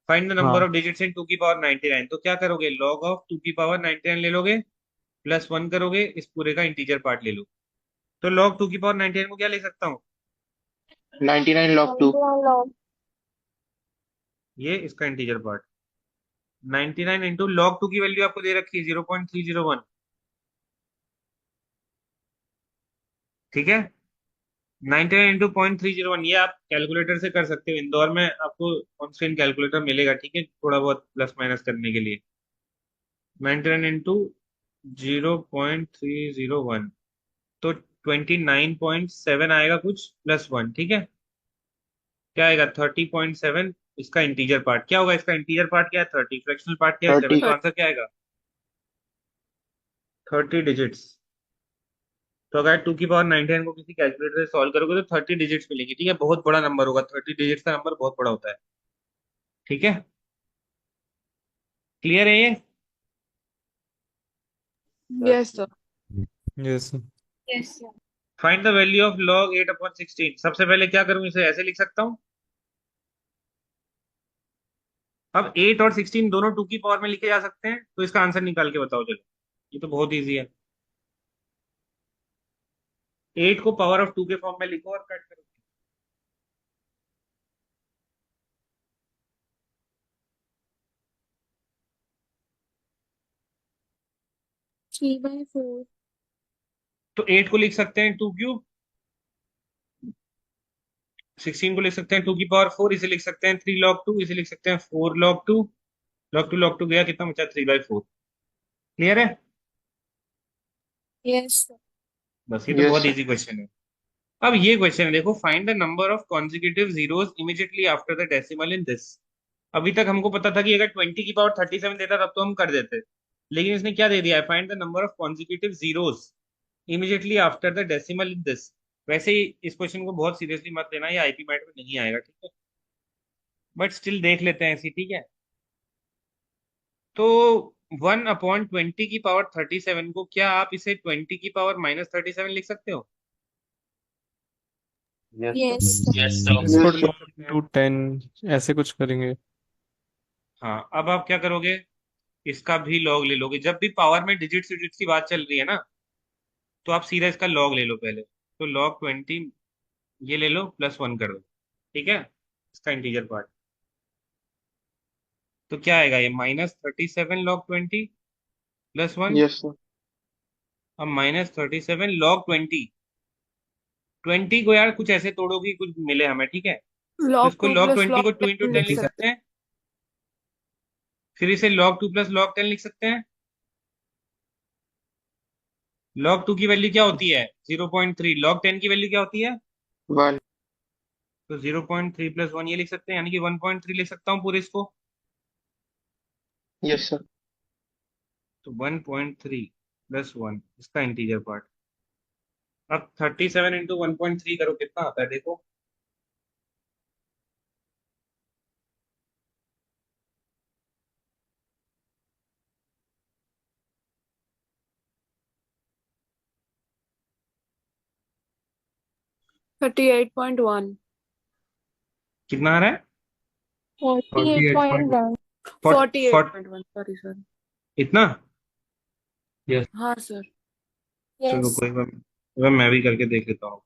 फाइंड द नंबर हाँ। ऑफ डिजिट्स इन 2 की पावर 99। तो क्या करोगे, log ऑफ 2 की पावर 99 ले लोगे, +1 करोगे, इस पूरे का इंटीजर पार्ट ले लो। तो log 2 की पावर 99 को क्या ले सकता हूँ, 99 log 2. 91 log ये इसका इंटीजर पार्ट, 99 इंटू log 2 की वैल्यू आपको दे रखी है 0.301, ठीक है। 99 इंटू 0.301, ये आप कैलकुलेटर से कर सकते हो, इंदौर में आपको ऑन स्क्रीन कैलकुलेटर मिलेगा, ठीक है, थोड़ा बहुत प्लस माइनस करने के लिए। 99 इंटू 0.301, तो 29.7 आएगा कुछ, +1, ठीक है। क्या आएगा, 30.7। इसका इंटीजर पार्ट क्या होगा, इसका इंटीजर पार्ट क्या है 30, फ्रैक्शनल पार्ट क्या है 7, 30. तो आंसर क्या आएगा 30 डिजिट्स। तो अगर 2 की पावर 99 को किसी कैलकुलेटर से सॉल्व करोगे तो 30 डिजिट्स मिलेंगी, ठीक है। बहुत बड़ा नंबर होगा, 30 डिजिट्स का नंबर बहुत बड़ा होता है, ठीक है। क्लियर है ये? Yes sir. Yes sir. Yes, sir. Find the value of log 8/16। सबसे पहले क्या करूं, इसे ऐसे लिख सकता हूं। अब 8 और 16 दोनों 2 की पावर में लिखे जा सकते हैं, तो इसका आंसर निकाल के बताओ चलो। ये तो बहुत इजी है। 8 को पावर ऑफ 2 के फॉर्म में लिखो और कट करो। 3/4 तो 8 को लिख सकते हैं 2 क्यूब, 16 को लिख सकते हैं 2 की पावर 4, इसे लिख सकते हैं 3 log 2, इसे लिख सकते हैं 4 log 2। log 2 गया, कितना बचा, 3/4। क्लियर है? yes sir. बस, ये तो Yes, बहुत sir. इजी क्वेश्चन है। अब ये क्वेश्चन है, देखो, find the number of consecutive zeros immediately after the decimal in this. अभी तक हमको पता था कि अगर 20 की पावर 37 देता तब तो हम कर देते, लेकिन इसने क्या दे दिया है, find the number of consecutive zeros immediately after the decimal in this. वैसे ही इस क्वेश्चन को बहुत सीरियसली मत लेना, ये आईपी मैट में नहीं आएगा, ठीक है, बट स्टिल देख लेते हैं ऐसी, ठीक है। तो 1/20 की पावर 37 को क्या आप इसे 20 की पावर -37 लिख सकते हो? Yes, sir. Yes sir. Yes, sir. इसको Yes, 2 sir. into 10 ऐसे कुछ करेंगे। हाँ, अब आप क्या करोगे, इसका भी लॉग ले लोगे। जब भी पावर में डिजिट्स डिजिट्स की बात चल रही है ना, तो आप सीधा इसका लॉग ले लो पहले। तो log 20 ये ले लो, +1 कर दो, ठीक है, इसका इंटीजर पार्ट। तो क्या आएगा ये, -37 log 20 +1। Yes, sir. अब -37 log 20, 20 को यार कुछ ऐसे तोड़ो कि कुछ मिले हमें, ठीक है। तो log इसको 2 log plus 20 को log 2 into 10 10 लिख लिख सकते सकते हैं, फिर इसे log 2 + log 10 लिख सकते हैं। log 2 की वैल्यू क्या होती है, 0.3। log 10 की वैल्यू क्या होती है, 1. तो 0.3 + 1 ये लिख सकते हैं, यानी कि 1.3 लिख सकता हूँ पूरे इसको। Yes, sir. तो 1.3 + 1 इसका इंटीजर पार्ट। अब 37 इंटू 1.3 करो, कितना आता है देखो। हैं। 38.1। कितना आ रहा है, 48.1 40, 48.1, सॉरी सर। इतना। Yes. हाँ सर। चलो यस। कोई बात, मैं भी करके देख लेता हूँ।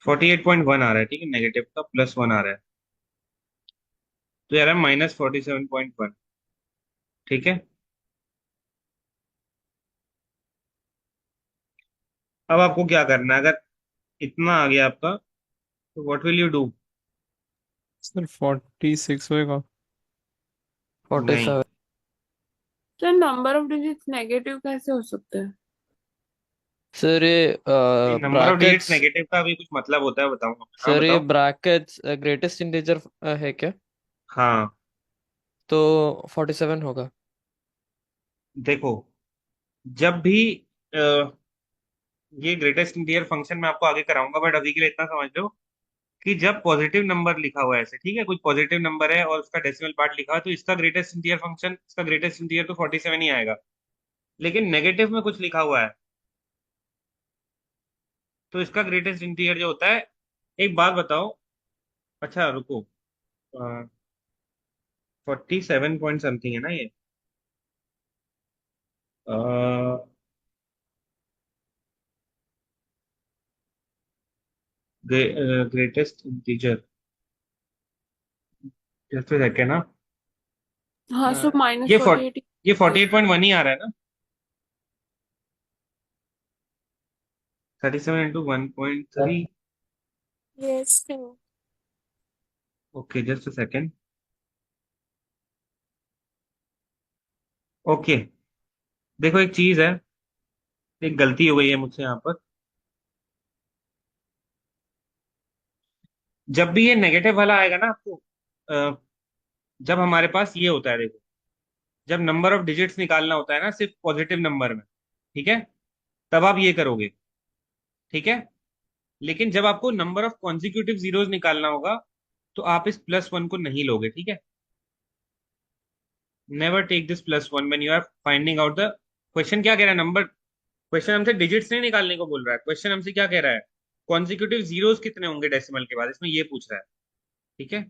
48.1 आ रहा है, ठीक है, नेगेटिव का +1 आ रहा है, तो यार -47.1। ठीक है, अब आपको क्या करना है, अगर इतना आ गया आपका तो what will you do? Sir 46 होएगा। नहीं, 47। Sir number of digits negative कैसे हो सकते हैं? सर ये नहीं, number of digits brackets, negative का भी कुछ मतलब होता है, बताऊंगा। हाँ सर ये बताओ। ब्रैकेट्स ग्रेटेस्ट इंटीजर है क्या? हाँ, तो 47 होगा। देखो, जब भी अ, ये ग्रेटेस्ट इंटीजर फंक्शन मैं आपको आगे कराऊंगा, बट अभी के लिए इतना समझ लो कि जब पॉजिटिव नंबर लिखा हुआ है ऐसे, ठीक है, कुछ पॉजिटिव नंबर है और उसका डेसिमल पार्ट लिखा हुआ है, तो इसका ग्रेटेस्ट इंटीजर फंक्शन, इसका ग्रेटेस्ट इंटीजर तो 47 ही आएगा। लेकिन नेगेटिव में कुछ लिखा हुआ है तो इसका ग्रेटेस्ट इंटीजर जो होता है, एक बात बताओ। अच्छा रुको, 47 पॉइंट समथिंग है ना ये? ग्रेटेस्ट इंटीजर, जस्ट सेकेंड ना। हाँ, सो ये -48। ये 48.1 ही आ रहा है ना? 37 × 1.3। Yes. Okay, just second. Okay, देखो एक चीज है, एक गलती हो गई है मुझसे यहाँ पर। जब भी ये नेगेटिव वाला आएगा ना आपको, अ, जब हमारे पास ये होता है, देखो, जब नंबर ऑफ डिजिट्स निकालना होता है ना सिर्फ पॉजिटिव नंबर में, ठीक है, तब आप ये करोगे, ठीक है। लेकिन जब आपको नंबर ऑफ कॉन्जिक्यूटिव जीरोस निकालना होगा तो आप इस +1 को नहीं लोगे, ठीक है। Never take this +1 when you are finding out the question. क्या कह रहा है नंबर, क्वेश्चन हमसे डिजिट्स नहीं निकालने को बोल रहा है, क्वेश्चन हमसे क्या कह रहा है, कॉन्जिक्यूटिव जीरोस कितने होंगे डेसिमल के बाद, इसमें ये पूछ रहा है, ठीक है।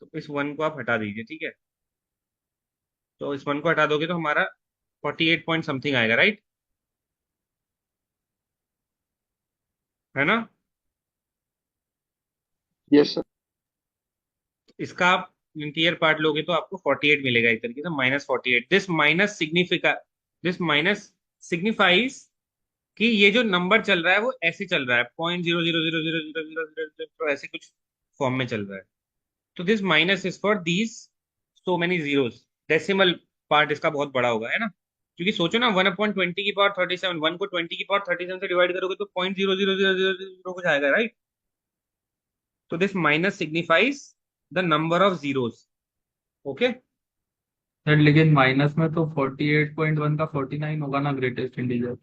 तो इस 1 को आप हटा दीजिए, ठीक है। तो इस 1 को हटा दोगे तो हमारा 48 पॉइंट समथिंग आएगा, राइट, है ना? Yes, sir. इसका आप इंटीरियर पार्ट लोगे तो आपको 48 मिलेगा, इस तरीके से -48। दिस माइनस सिग्निफाइज कि ये जो नंबर चल रहा है वो ऐसे चल रहा है, 0.00000000 ऐसे कुछ फॉर्म में चल रहा है। तो this minus is for these so many zeros. Decimal part इसका बहुत बड़ा होगा, है ना? क्योंकि सोचो ना, 1/20 की पावर 37, 1 को 20 की पावर 37 से डिवाइड करोगे तो 0.00000 कुछ आएगा, राइट? तो this minus signifies the number of zeros. Okay. Sir लेकिन माइनस में तो 48.1 का 49 होगा ना ग्रेटेस्ट इंटीजर।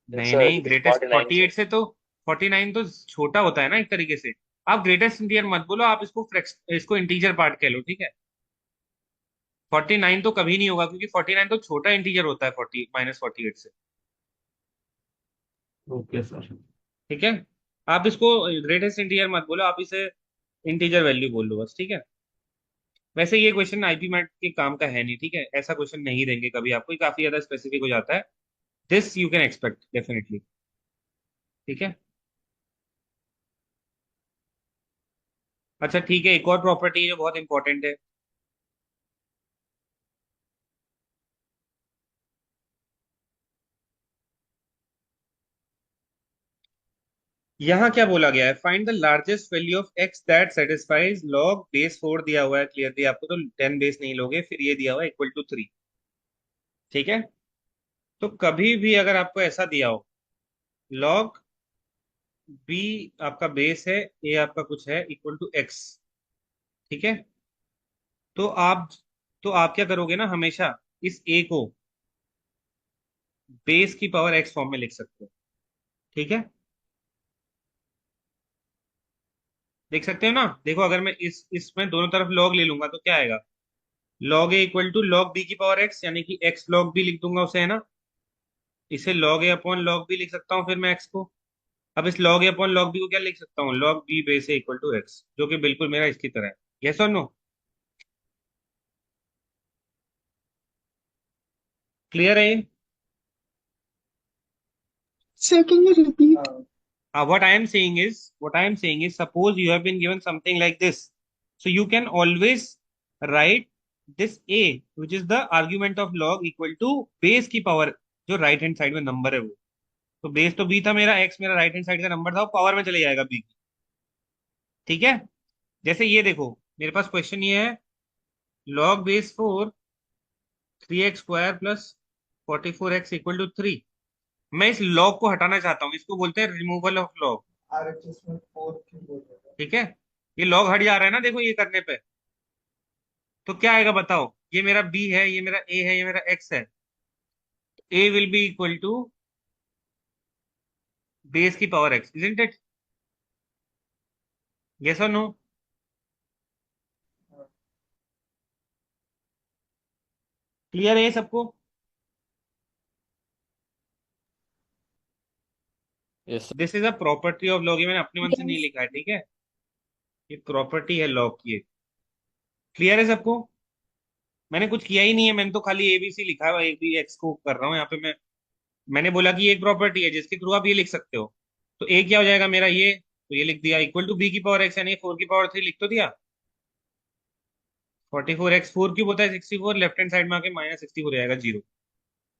नहीं नहीं, ग्रेटेस्ट 48 से तो 49 तो छोटा होता है ना एक तरीके से। आप ग्रेटेस्ट इंटीजर मत बोलो, आप इसको इंटीजर पार्ट कह लो, ठीक है। 49 तो कभी नहीं होगा क्योंकि 49 तो छोटा इंटीजर होता है 48 से। Okay sir. ठीक है, आप इसको ग्रेटेस्ट इंटीजर मत बोलो, आप इसे इंटीजर वैल्यू बोल लो बस, ठीक है। वैसे ये क्वेश्चन आईपी मैट के काम का है नहीं, ठीक है, ऐसा क्वेश्चन नहीं देंगे कभी आपको, ये काफी ज्यादा स्पेसिफिक हो जाता है। This you can expect definitely, ठीक है। अच्छा ठीक है, एक और प्रॉपर्टी है जो बहुत इंपॉर्टेंट है। यहाँ क्या बोला गया है, find the largest value of x that satisfies log base 4 दिया हुआ है क्लियरली आपको, तो 10 बेस नहीं लोगे, फिर ये दिया हुआ है =3, ठीक है। तो कभी भी अगर आपको ऐसा दिया हो, लॉग बी आपका बेस है, ए आपका कुछ है =x, ठीक है, तो आप क्या करोगे ना, हमेशा इस ए को बेस की पावर x फॉर्म में लिख सकते हो, ठीक है। देख सकते हो ना, देखो अगर मैं इसमें दोनों तरफ लॉग ले लूंगा तो क्या आएगा, log a log b की पावर x, यानी कि x log b लिख दूंगा उसे, है ना। इसे log a upon log b लिख सकता हूँ फिर मैं x को। अब इस log a upon log b को क्या लिख सकता हूँ, log b base a x, जो कि बिल्कुल मेरा इसकी तरह है। यस और नो? क्लियर है ये? Sir, can you repeat? What I am saying is, suppose you have been given something like this. So you can always write this a, which is the argument of log equal to base की power, जो right hand side में number है वो। तो base तो b था मेरा, x मेरा राइट हैंड साइड का नंबर था, वो पावर में चले जाएगा b की। ठीक है? जैसे ये देखो, मेरे पास क्वेश्चन ये है, log base 4 3x square plus 44x equal to 3। मैं इस लॉग को हटाना चाहता हूँ, इसको बोलते हैं रिमूवल ऑफ लॉग। ठीक है? ये लॉग हट जा रहा है ना, देखो ये करने पे। तो क्या आएगा बताओ? ये मेरा b है, ये मेरा a है, ये मेरा x है। a will be equal to base की power x, isn't it? Yes और नो? क्लियर है ये सबको? Yes this is a property of log, ये मैंने अपने मन से नहीं Yes. लिखा है, ठीक है? ये प्रॉपर्टी है लॉग की। क्लियर है सबको? मैंने कुछ किया ही नहीं है, मैंने तो खाली एबीसी लिखा है, एक भी एक्स को कर रहा हूँ यहाँ पे मैं। मैंने बोला कि ये एक प्रॉपर्टी है जिसके थ्रू आप ये लिख सकते हो। तो ए क्या हो जाएगा मेरा, ये तो ये लिख दिया इक्वल टू बी की पावर एक्स, यानी 4 की पावर 3 लिख तो दिया। 44x 4 क्यूब होता है 64, लेफ्ट हैंड साइड में आके -64 हो जाएगा 0।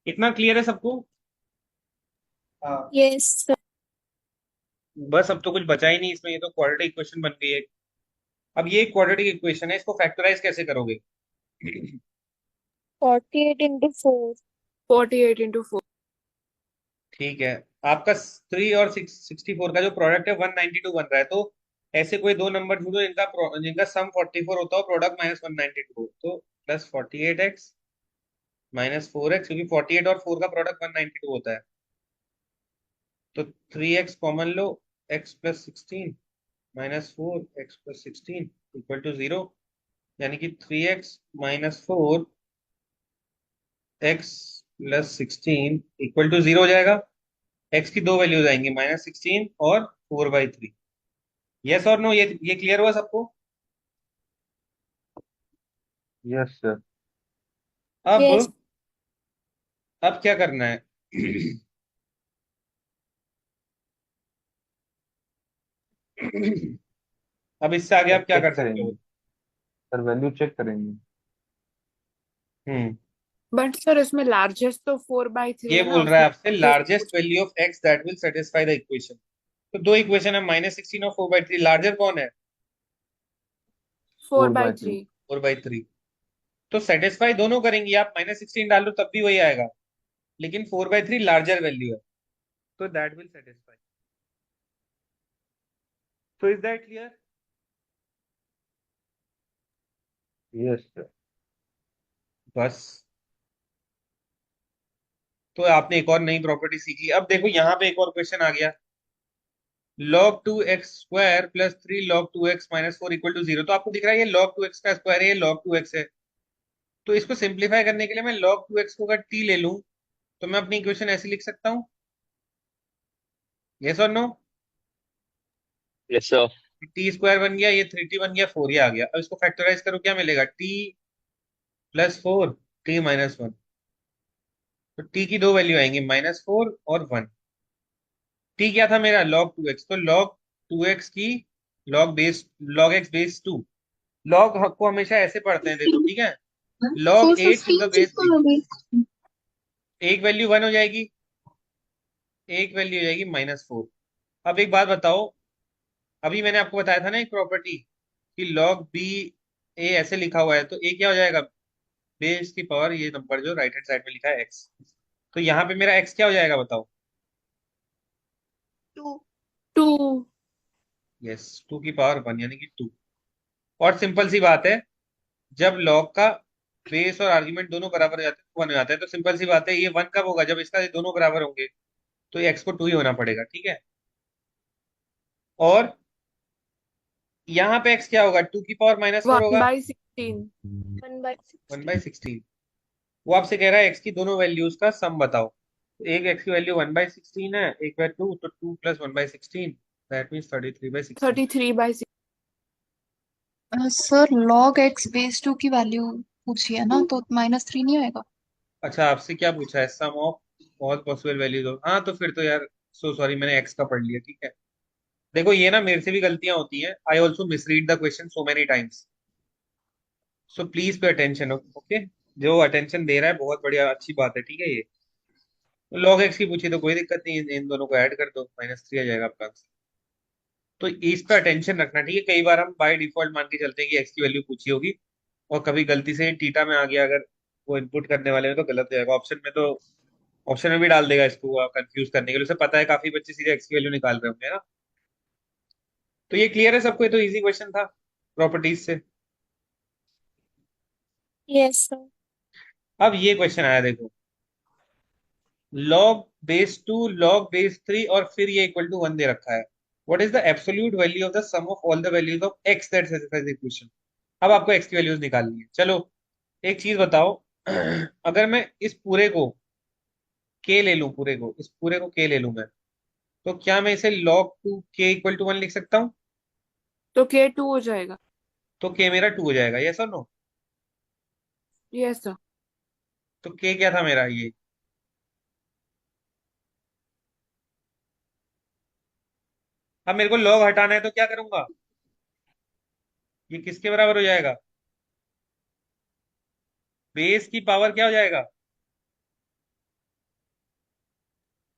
इतना क्लियर है सबको? Yes, sir. बस अब तो कुछ बचा ही नहीं इसमें, ये तो क्वाड्रेटिक इक्वेशन बन गई है। अब ये क्वाड्रेटिक इक्वेशन है, इसको फैक्टराइज कैसे करोगे? 48 into 4. 48 into 4. ठीक है, आपका 3 और 64 का जो प्रोडक्ट है 192 बन रहा है। तो ऐसे कोई दो नंबर ढूंढो जिनका सम 44 होता हो, प्रोडक्ट -192 हो। तो प्लस 48x -4x, क्योंकि 48 और 4 का प्रोडक्ट 192 होता है। तो 3x कॉमन लो, x plus 16 -4 x plus 16 equal to 0, यानी कि 3x -4 x plus 16 equal to 0 हो जाएगा। x की दो वैल्यूज आएंगी, -16 और 4/3। यस और नो? ये क्लियर हुआ सबको? यस सर। Yes. अब क्या करना है? अब इससे आगे आप क्या चेक कर सकते हो? करेंगे सर, वैल्यू चेक करेंगे। हम्म बट सर इसमें लार्जेस्ट तो 4/3 ये है ना, बोल रहा है उसमें आपसे largest value of x that will satisfy the equation. तो दो इक्वेशन है, -16 और 4/3। लार्जर कौन है? 4/3। 4/3। तो सेटिस्फाई दोनों करेंगी, आप -16 डालो तब भी वही आएगा, लेकिन 4/3 लार्जर वैल्यू है, तो दैट विल सेटिस्फाई। तो is that clear? Yes sir. बस, तो आपने एक और नई प्रॉपर्टी सीखी। अब देखो यहाँ पे एक और क्वेश्चन आ गया, log 2x square plus 3 log 2x -4 equal to 0। तो आपको दिख रहा है ये log 2x का स्क्वायर है, ये log 2x है। तो इसको सिंप्लीफाई करने के लिए मैं log 2x को अगर t ले लूं, तो मैं अपनी इक्वेशन ऐसे लिख सकता हूँ। यस और no? Yes sir. T square बन गया, ये 3t बन गया, 4 ये आ गया। अब इसको फैक्टराइज करो, क्या मिलेगा? t plus 4 t -1। तो t की दो वैल्यू आएंगी, -4 और 1। t क्या था मेरा? log 2x। तो log 2x की log x बेस 2। log को हमेशा ऐसे पढ़ते हैं, देखो ठीक है, log 8 to the base 6। एक वैल्यू 1 हो जाएगी, एक वैल्यू हो जाएगी -4। अब एक बात बताओ, अभी मैंने आपको बताया था ना एक प्रॉपर्टी कि log b a ऐसे लिखा हुआ है, तो a क्या हो जाएगा? बेस की पावर ये नंबर जो राइट हैंड साइड में लिखा है x। तो यहाँ पे मेरा x क्या हो जाएगा बताओ? 2। यस, 2 की पावर 1 यानी कि 2। और सिंपल सी बात है, जब log का बेस और आर्ग्यूमेंट दोनों बराबर हो जाते हैं, 1 हो जाता है। तो सिंपल सी बात है, ये 1 कब होगा? जब इसका ये दोनों बराबर होंगे। तो x को 2 ही होना पड़ेगा, ठीक है? और यहाँ पे x क्या होगा? 2 की पावर -4 होगा, 1/16। 1/16। वो आपसे कह रहा है x की दोनों वैल्यूज का सम बताओ। तो एक x की वैल्यू 1/16 है, एक है 2, तो 2 + 1/16 that means 33/16। 33/16। Sir log x base 2 की वैल्यू पूछी है ना, तो -3 नहीं आएगा? अच्छा, आपसे क्या पूछा है? Sum of all possible values of, हाँ तो फिर तो यार, सो सॉरी, मैंने एक्स का पढ़ लिया, ठीक है। देखो ये ना मेरे से भी गलतियां होती हैं, I also misread the question so many times, so please pay attention, okay. जो अटेंशन दे रहा है बहुत बढ़िया, अच्छी बात है, ठीक है। ये लॉग एक्स की पूछी तो कोई दिक्कत नहीं, इन दोनों को ऐड कर दो, -3 आ जाएगा आपका आंसर। तो इस पे अटेंशन रखना, ठीक है। कई बार हम बाय डिफॉल्ट मान के चलते हैं कि एक्स की वैल्यू पूछी होगी, और कभी गलती से थीटा में आ गया, अगर वो इनपुट करने वाले में तो गलत हो जाएगा। ऑप्शन में तो ऑप्शन में भी डाल देगा इसको कंफ्यूज करने के लिए, उसे पता है काफी बच्चे सीधे एक्स की वैल्यू निकाल रहे होंगे ना। तो ये क्लियर है सबको? ये तो इजी क्वेश्चन था प्रॉपर्टीज से। Yes sir. अब ये क्वेश्चन आया, देखो, log base 2 log base 3 और फिर ये इक्वल टू 1 दे रखा है। What is the absolute value of the sum of all the values of x that satisfies the equation. अब आपको एक्स की वैल्यूज निकालनी है। चलो एक चीज बताओ, अगर मैं इस पूरे को के ले लूं, पूरे को, इस पूरे को के ले लूं मैं, तो क्या मैं इसे log 2 k = 1 लिख सकता हूँ? तो K2 हो जाएगा। तो के मेरा 2 हो जाएगा, यस और नो? Yes sir. तो के क्या था मेरा? ये अब मेरे को log हटाना है तो क्या करूंगा? ये किसके बराबर हो जाएगा? बेस की पावर क्या हो जाएगा?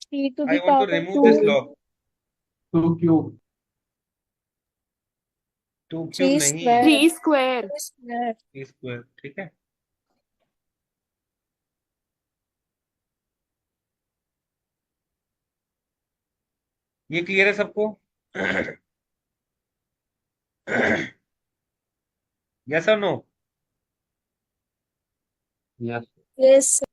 3 to I the want to power remove 2, this log. 2 cube. 2 cube 3 नहीं, square, 3 स्क्वायर। 3 square. 3 स्क्वायर, ठीक है। ये क्लियर है सबको? यस और नो? यस। Yes sir.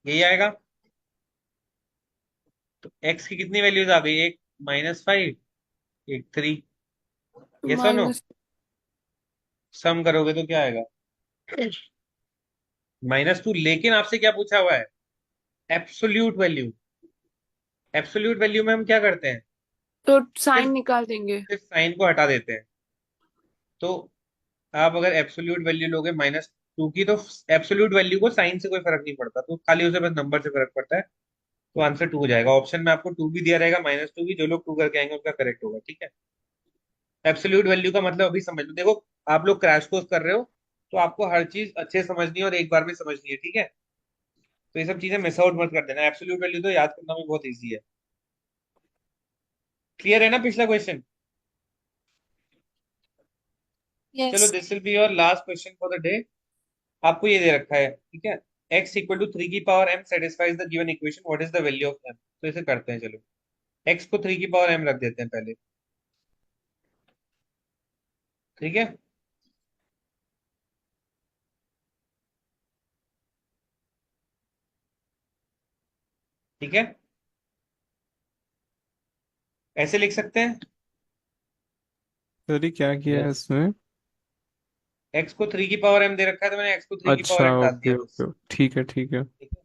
यही आएगा। तो एक्स की कितनी वैल्यूज आ गई? एक -5, एक 3, यस और नो? माइनस। सम करोगे तो क्या आएगा? -2। लेकिन आपसे क्या पूछा हुआ है? Absolute value. एब्सोल्यूट वैल्यू में हम क्या करते हैं? तो सिर्फ साइन निकाल देंगे। सिर्फ साइन को हटा देते हैं। तो आप अगर एब्सोल्यूट वैल्यू लोगे -2 की, तो एब्सोल्यूट वैल्यू को साइन से कोई फर्क नहीं पड़ता, तो खाली उसे बस नंबर से फर्क पड़ता है। तो आंसर 2 हो जाएगा। ऑप्शन में आपको 2 भी दिया रहेगा, -2 भी, जो लोग 2 करके आएंगे उनका करेक्ट होगा, ठीक है। एब्सोल्यूट वैल्यू का मतलब अभी समझ लो। देखो आप लोग क्रैश कोर्स कर रहे हो, तो आपको हर चीज अच्छे से समझनी है और एक बार में समझनी है, ठीक है। तो ये सब चीजें मिस आउट मत कर देना। एब्सोल्यूट वैल्यू तो याद करना भी बहुत ईजी है। क्लियर है ना पिछला क्वेश्चन? चलो, Yes. This will be your last question for the day. आपको ये दे रखा है, ठीक है, x = 3 की power m satisfies the given equation, what is the value of m। तो इसे करते हैं, चलो। x को 3 की पावर m रख देते हैं पहले, ठीक है। ठीक है, ऐसे लिख सकते हैं। सर ये क्या किया है यस। इसमें? x को 3 की पावर m दे रखा है, तो मैंने x को 3 की अच्छा, पावर m डाल ओके दिया बस, ओके, ठीक है ठीक है। ठीक है।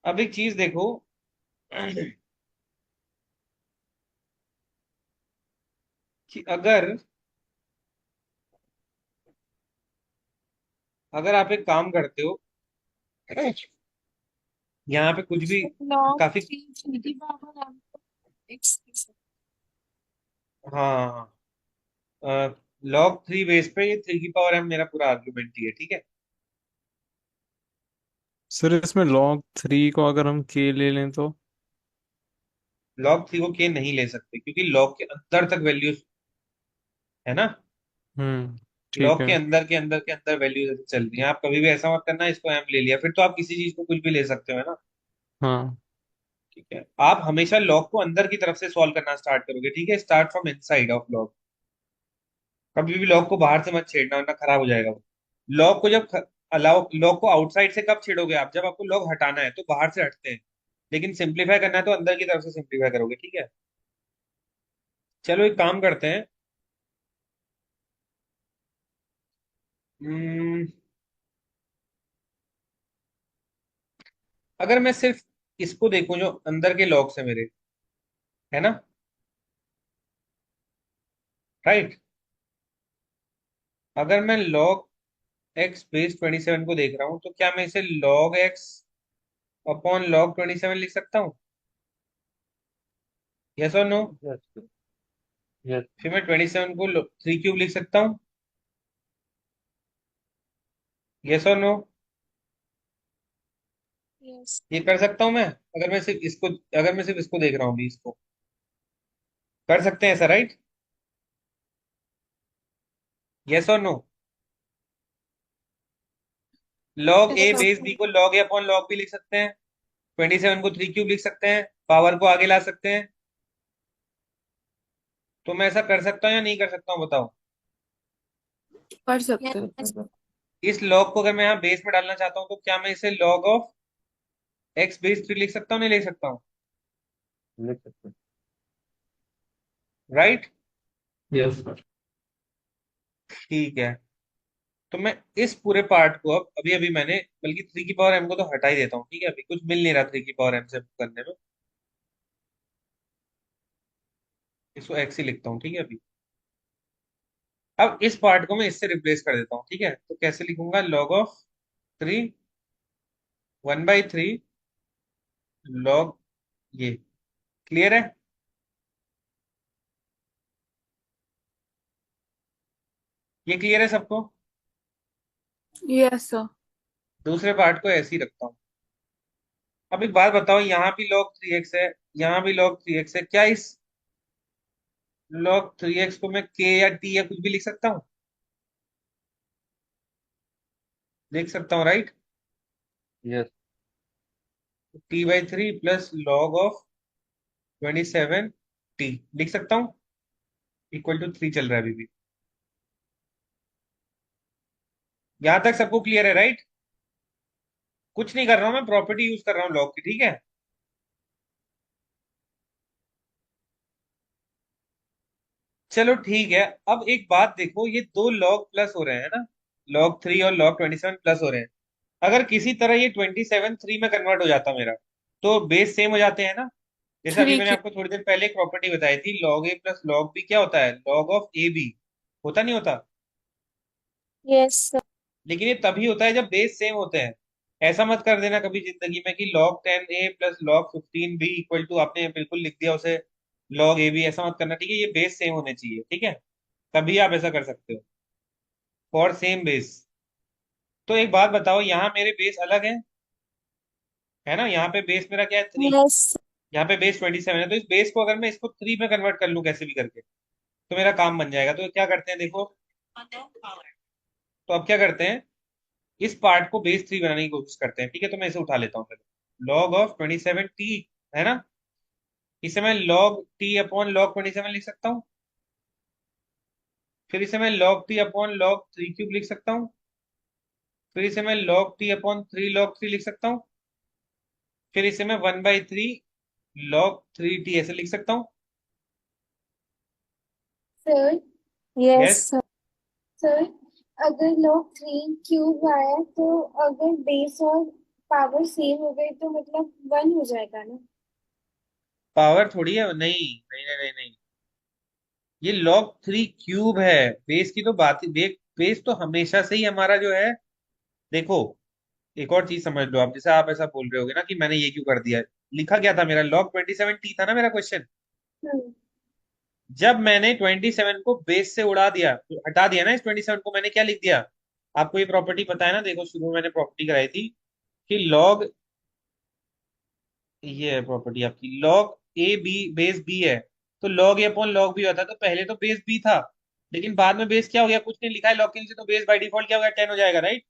अब एक चीज देखो, कि अगर अगर आप एक काम करते हो, यहाँ पे कुछ भी Log काफी, 3 to the power m x. हाँ, log 3 बेस पे ये 3 की पावर m मेरा पूरा आर्ग्यूमेंट ही है, ठीक है। सर इसमें log 3 को अगर हम k ले लें तो? log 3 को k नहीं ले सकते, क्योंकि log के अंदर तक वैल्यूज है ना। ठीक लॉग है। के अंदर के अंदर के अंदर वैल्यूज चल रही हैं। आप कभी भी ऐसा मत करना इसको m ले लिया, फिर तो आप किसी चीज को कुछ भी ले सकते हो, है ना। हाँ। ठीक है, आप हमेशा लॉग को अंदर की तरफ से सॉल्व करना स्टार्ट करोगे, ठीक है। Start from inside of log. कभी भी लॉग को बाहर से मत छेड़ना, वरना खराब हो जाएगा वो। लॉग को जब अलाउ लॉग को आउटसाइड से कब छेड़ोगे आप? जब आपको लॉग हटाना है तो बाहर से हटते हैं, लेकिन सिंप्लीफाई करना है तो अंदर की तरफ से सिंप्लीफाई करोगे, ठीक है। चलो एक काम करते हैं, हम्म, अगर मैं सिर्फ इसको देखूं जो अंदर के लॉग्स है मेरे, है ना, राइट। अगर मैं log x बेस 27 को देख रहा हूँ तो क्या मैं इसे log x अपॉन log 27 लिख सकता हूँ? यस और नो? Yes sir. यस। फिर मैं 27 को 3 क्यूब लिख सकता हूँ? यस और नो? यस। ये कर सकता हूँ मैं, अगर मैं सिर्फ इसको देख रहा हूँ अभी इसको, कर सकते हैं ऐसा, राइट? यस और no? log a base b को log a upon log b लिख सकते हैं, 27 को 3 क्यूब लिख सकते हैं, पावर को आगे ला सकते हैं। तो मैं ऐसा कर सकता हूँ या नहीं कर सकता हूँ, बताओ? कर सकते हैं। यस। इस log को अगर मैं यहाँ बेस में डालना चाहता हूँ तो क्या मैं इसे log ऑफ x बेस 3 लिख सकता हूँ, नहीं लिख सकता हूँ? लिख सकते हैं। राइट? Yes sir. ठीक है। तो मैं इस पूरे पार्ट को अब अभी अभी मैंने, बल्कि 3 की पावर m को तो हटा ही देता हूँ, ठीक है? अभी कुछ मिल नहीं रहा 3 की पावर m से करने में, इसको x ही लिखता हूँ, ठीक है? अभी अब इस पार्ट को मैं इससे रिप्लेस कर देता हूँ, ठीक है? तो कैसे लिखूंगा? log ऑफ 3 1/3 log ये। क्लियर है? ये क्लियर है सबको? यस सर। दूसरे पार्ट को ऐसे ही रखता हूँ। अब एक बात बताओ, यहाँ भी log 3x है, यहाँ भी log 3x है, क्या इस log 3x को मैं k या t या कुछ भी लिख सकता हूँ? लिख सकता हूँ, right? Yes. t/3 plus log of 27 t लिख सकता हूँ, इक्वल टू 3 चल रहा है अभी भी। यहां तक सबको क्लियर है, राइट? कुछ नहीं कर रहा हूं, मैं प्रॉपर्टी यूज कर रहा हूँ लॉग की, ठीक है? चलो ठीक है। अब एक बात देखो, ये दो लॉग प्लस हो रहे हैं ना, log 3 और log 27 प्लस हो रहे हैं। अगर किसी तरह ये 27 3 में कन्वर्ट हो जाता मेरा, तो बेस सेम हो जाते हैं ना? जैसे अभी 3 मैंने क्यूब। आपको थोड़ी देर पहले एक प्रॉपर्टी बताई थी, log a प्लस log b क्या होता है? log of A B. होता नहीं होता? Yes sir. लेकिन ये तभी होता है जब बेस सेम होते हैं। ऐसा मत कर देना कभी जिंदगी में कि log 10a plus log 15b equal to, आपने बिल्कुल लिख दिया उसे log ab, ऐसा मत करना, ठीक है? ये बेस सेम होने चाहिए, ठीक है? तभी आप ऐसा कर सकते हो, फॉर सेम बेस। तो एक बात बताओ, यहाँ मेरे बेस अलग है ना? यहाँ पे बेस मेरा क्या है? 3। यस। यहाँ पे बेस 27 है, तो इस बेस को अगर मैं इसको 3 में कन्वर्ट कर लूँ कैसे भी करके, तो मेरा काम बन जाएगा। तो क्या करते हैं देखो, तो अब क्या करते हैं, इस पार्ट को बेस 3 बनाने की कोशिश करते हैं, ठीक है? तो मैं इसे उठा लेता हूँ पहले, log ऑफ 27 t, है ना? इसे मैं log t अपॉन log 27 लिख सकता हूँ। फिर इसे मैं log t upon log 3 cube लिख सकता हूँ। फिर इसे मैं log t अपॉन 3 log 3 लिख सकता हूँ। फिर इसे मैं 1/3 log 3t ऐसे लिख सकता हूँ। Sir yes yes. Sir. Sir अगर log 3 क्यूब आया तो अगर बेस और पावर सेम हो गई तो मतलब 1 हो जाएगा ना? पावर थोड़ी है, नहीं नहीं नहीं नहीं नहीं, ये log 3 क्यूब है। बेस की तो बात ही, बेस तो हमेशा से ही हमारा जो है, देखो, एक और चीज समझ लो आप, जैसे आप ऐसा बोल रहे होगे ना कि मैंने ये क्यों कर दिया, लिखा क्या था मेरा? log 27 t था ना मेरा क्वेश्चन। हम्म। जब मैंने 27 को बेस से उड़ा दिया, तो हटा दिया ना, इस 27 को मैंने क्या लिख दिया? आपको ये प्रॉपर्टी पता है ना? देखो शुरू में मैंने प्रॉपर्टी कराई थी कि log, ये है प्रॉपर्टी आपकी, log A B base B है, तो log A upon log B होता है। तो पहले तो बेस बी था, लेकिन बाद में बेस क्या हो गया? कुछ नहीं लिखा है log के नीचे, तो बेस बाय डिफॉल्ट क्या हो गया? 10 हो जाएगा, राइट?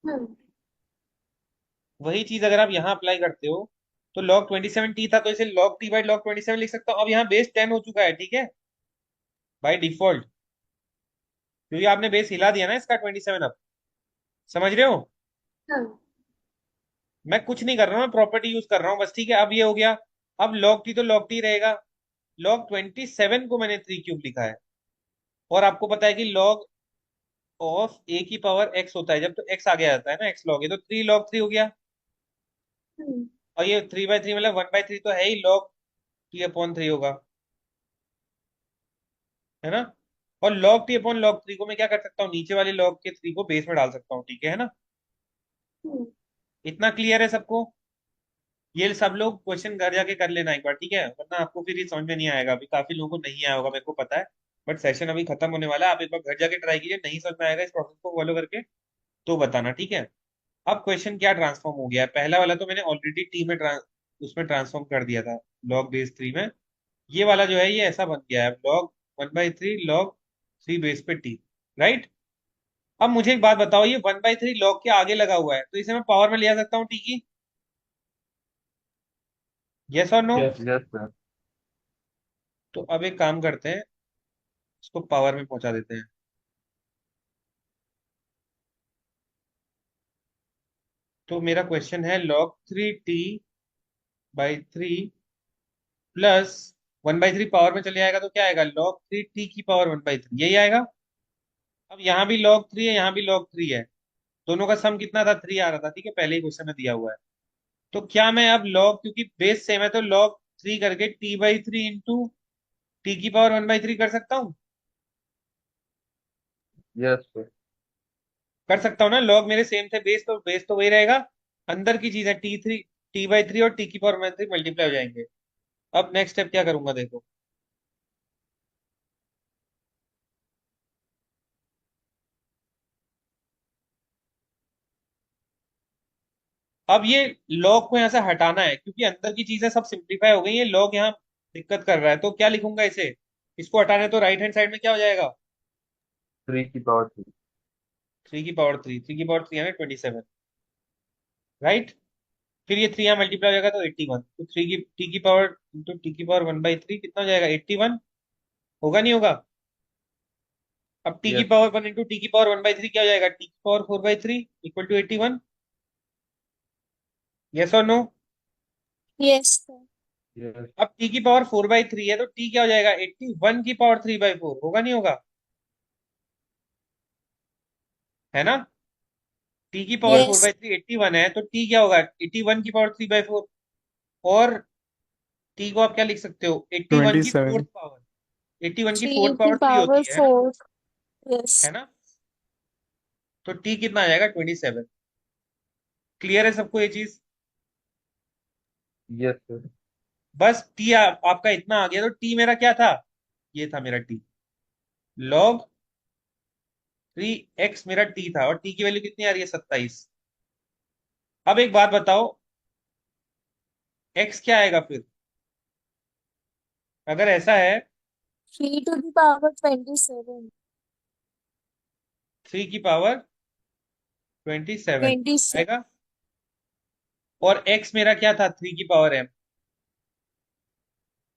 हम्म। वही चीज अगर आप यहाँ अप्लाई करते हो, तो log 27 t था, तो इसे log t बाई log 27 लिख सकता हूँ। अब यहाँ बेस 10 हो चुका है, ठीक है, बाई डिफॉल्ट, क्योंकि आपने बेस हिला दिया ना इसका 27 अब। समझ रहे हो? हाँ। मैं कुछ नहीं कर रहा हूँ, मैं प्रॉपर्टी यूज कर रहा हूँ बस, ठीक है? अब ये हो गया। अब log t तो log t रहेगा। log 27 को मैंने 3 क्यूब लिखा है, और आपको पता है कि log ऑफ a की पावर x होता है जब, तो x आगे आ जाता है ना, x log है, तो 3 log 3 हो गया। हम्म। और ये 3/3 मतलब 1/3 तो है ही, log t अपॉन 3 होगा, है ना? और log t अपॉन log 3 को मैं क्या कर सकता हूँ, नीचे वाले log के 3 को बेस में डाल सकता हूँ, ठीक है ना? हम्म, इतना क्लियर है सबको? ये सब लोग क्वेश्चन घर जाके कर लेना एक बार, ठीक है, वरना आपको फिर ये समझ में नहीं आएगा। अभी काफी लोगों को नहीं आया होगा, मेरे को पता है, बट सेशन अभी खत्म होने वाला है। आप एक बार घर जाके ट्राई कीजिए, नहीं समझ में आएगा इस प्रोसेस को फॉलो करके तो बताना, ठीक है? अब क्वेश्चन क्या ट्रांसफॉर्म हो गया है, पहला वाला तो मैंने ऑलरेडी टी में उसमें ट्रांसफॉर्म कर दिया था, लॉग बेस 3 में। ये वाला जो है ये ऐसा बन गया है, लॉग 1/3 लॉग 3 बेस पे टी, राइट? अब मुझे एक बात बताओ, ये 1/3 लॉग के आगे लगा हुआ है, तो इसे मैं पावर में ले आ सकता हूँ टी की? यस और नो? यस। Yes, sir. तो अब एक काम करते हैं, इसको पावर में पहुंचा देते हैं। तो मेरा क्वेश्चन है log 3t/3 प्लस 1/3 पावर में चले आएगा तो क्या आएगा, log 3t की पावर 1/3, यही आएगा। अब यहाँ भी log 3 है, यहाँ भी log 3 है, दोनों का सम कितना था, 3 आ रहा था, ठीक है, पहले ही क्वेश्चन में दिया हुआ है। तो क्या मैं अब log, क्योंकि बेस सेम है, तो log 3 करके t/3 इंटू टी की पावर 1/3 कर सकता हूँ? Yes, sir. कर सकता हूँ ना, लॉग मेरे सेम थे, बेस तो वही रहेगा, अंदर की चीज है t/3 और टी की पावर 1/3 मल्टीप्लाई हो जाएंगे। अब नेक्स्ट स्टेप क्या करूंगा, देखो। अब ये लॉग को यहाँ से हटाना है, क्योंकि अंदर की चीजें सब सिंप्लीफाई हो गई है, लॉग यहाँ दिक्कत कर रहा है, तो क्या लिखूंगा इसे, इसको हटाने, तो राइट हैंड साइड में क्या हो जाएगा, 3 की पावर 3. 3 की पावर 3 है ना, 27, राइट? फिर ये 3 यहाँ मल्टीप्लाई हो जाएगा तो 81, तो टी की पावर 1/3 कितना हो जाएगा, 81, होगा नहीं होगा? अब टी की Yes, पावर 1 इंटू टी की पावर 1/3 क्या हो जाएगा, टी की पावर 4/3 इक्वल टू 81, यस और नो? Yes sir. yes, अब टी की पावर 4/3 है तो टी क्या हो जाएगा, 81 की पावर 3/4, होगा नहीं होगा, है ना? टी की power four yes. By three 81 है, तो टी क्या होगा, 81 की पावर 3/4, और टी को आप क्या लिख सकते हो, 81 की फोर्थ 27। पावर, 81 की 3 फोर्थ की पावर 3 पावर होती है ना? 4। यस। है ना? तो टी कितना आ जाएगा, 27। क्लियर है सबको ये चीज? yes, sir. बस टी आपका इतना आ गया, तो टी मेरा क्या था, ये था मेरा टी, log 3x मेरा टी था, और टी की वैल्यू कितनी आ रही है, 27। अब एक बात बताओ, एक्स क्या आएगा फिर, अगर ऐसा है, 3 to the power 27। 3 की पावर 27 27। आएगा, और एक्स मेरा क्या था, 3 की पावर m,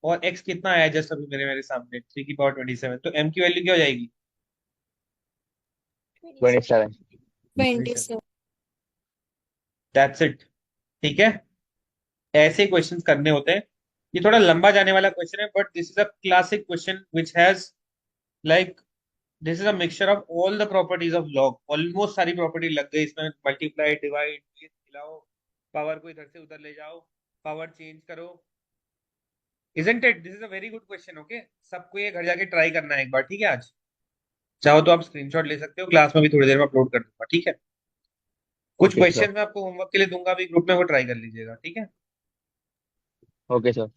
और एक्स कितना आया जस्ट अभी मेरे मेरे सामने, 3 की पावर 27, तो m की वैल्यू क्या हो जाएगी, 27. 27। 27। दैट्स इट, ठीक है? ऐसे क्वेश्चंस करने होते हैं। ये थोड़ा लंबा जाने वाला क्वेश्चन है, but this is a classic question which has, like, this is a mixture of all the properties of log, almost सारी प्रॉपर्टी लग गई इसमें, मल्टीप्लाई, डिवाइड, मिलाओ, पावर को इधर से उधर ले जाओ, पावर चेंज करो, isn't it? This is a very good question, okay? सबको ये घर जाके ट्राई करना है एक बार, ठीक है? आज चाहो तो आप स्क्रीनशॉट ले सकते हो, क्लास में भी थोड़ी देर में अपलोड कर दूंगा, ठीक है? कुछ Okay, sir. क्वेश्चन मैं आपको होमवर्क के लिए दूंगा अभी ग्रुप में, वो ट्राई कर लीजिएगा, ठीक है? Okay, sir.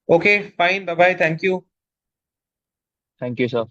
Okay fine, bye bye, thank you. Thank you, sir.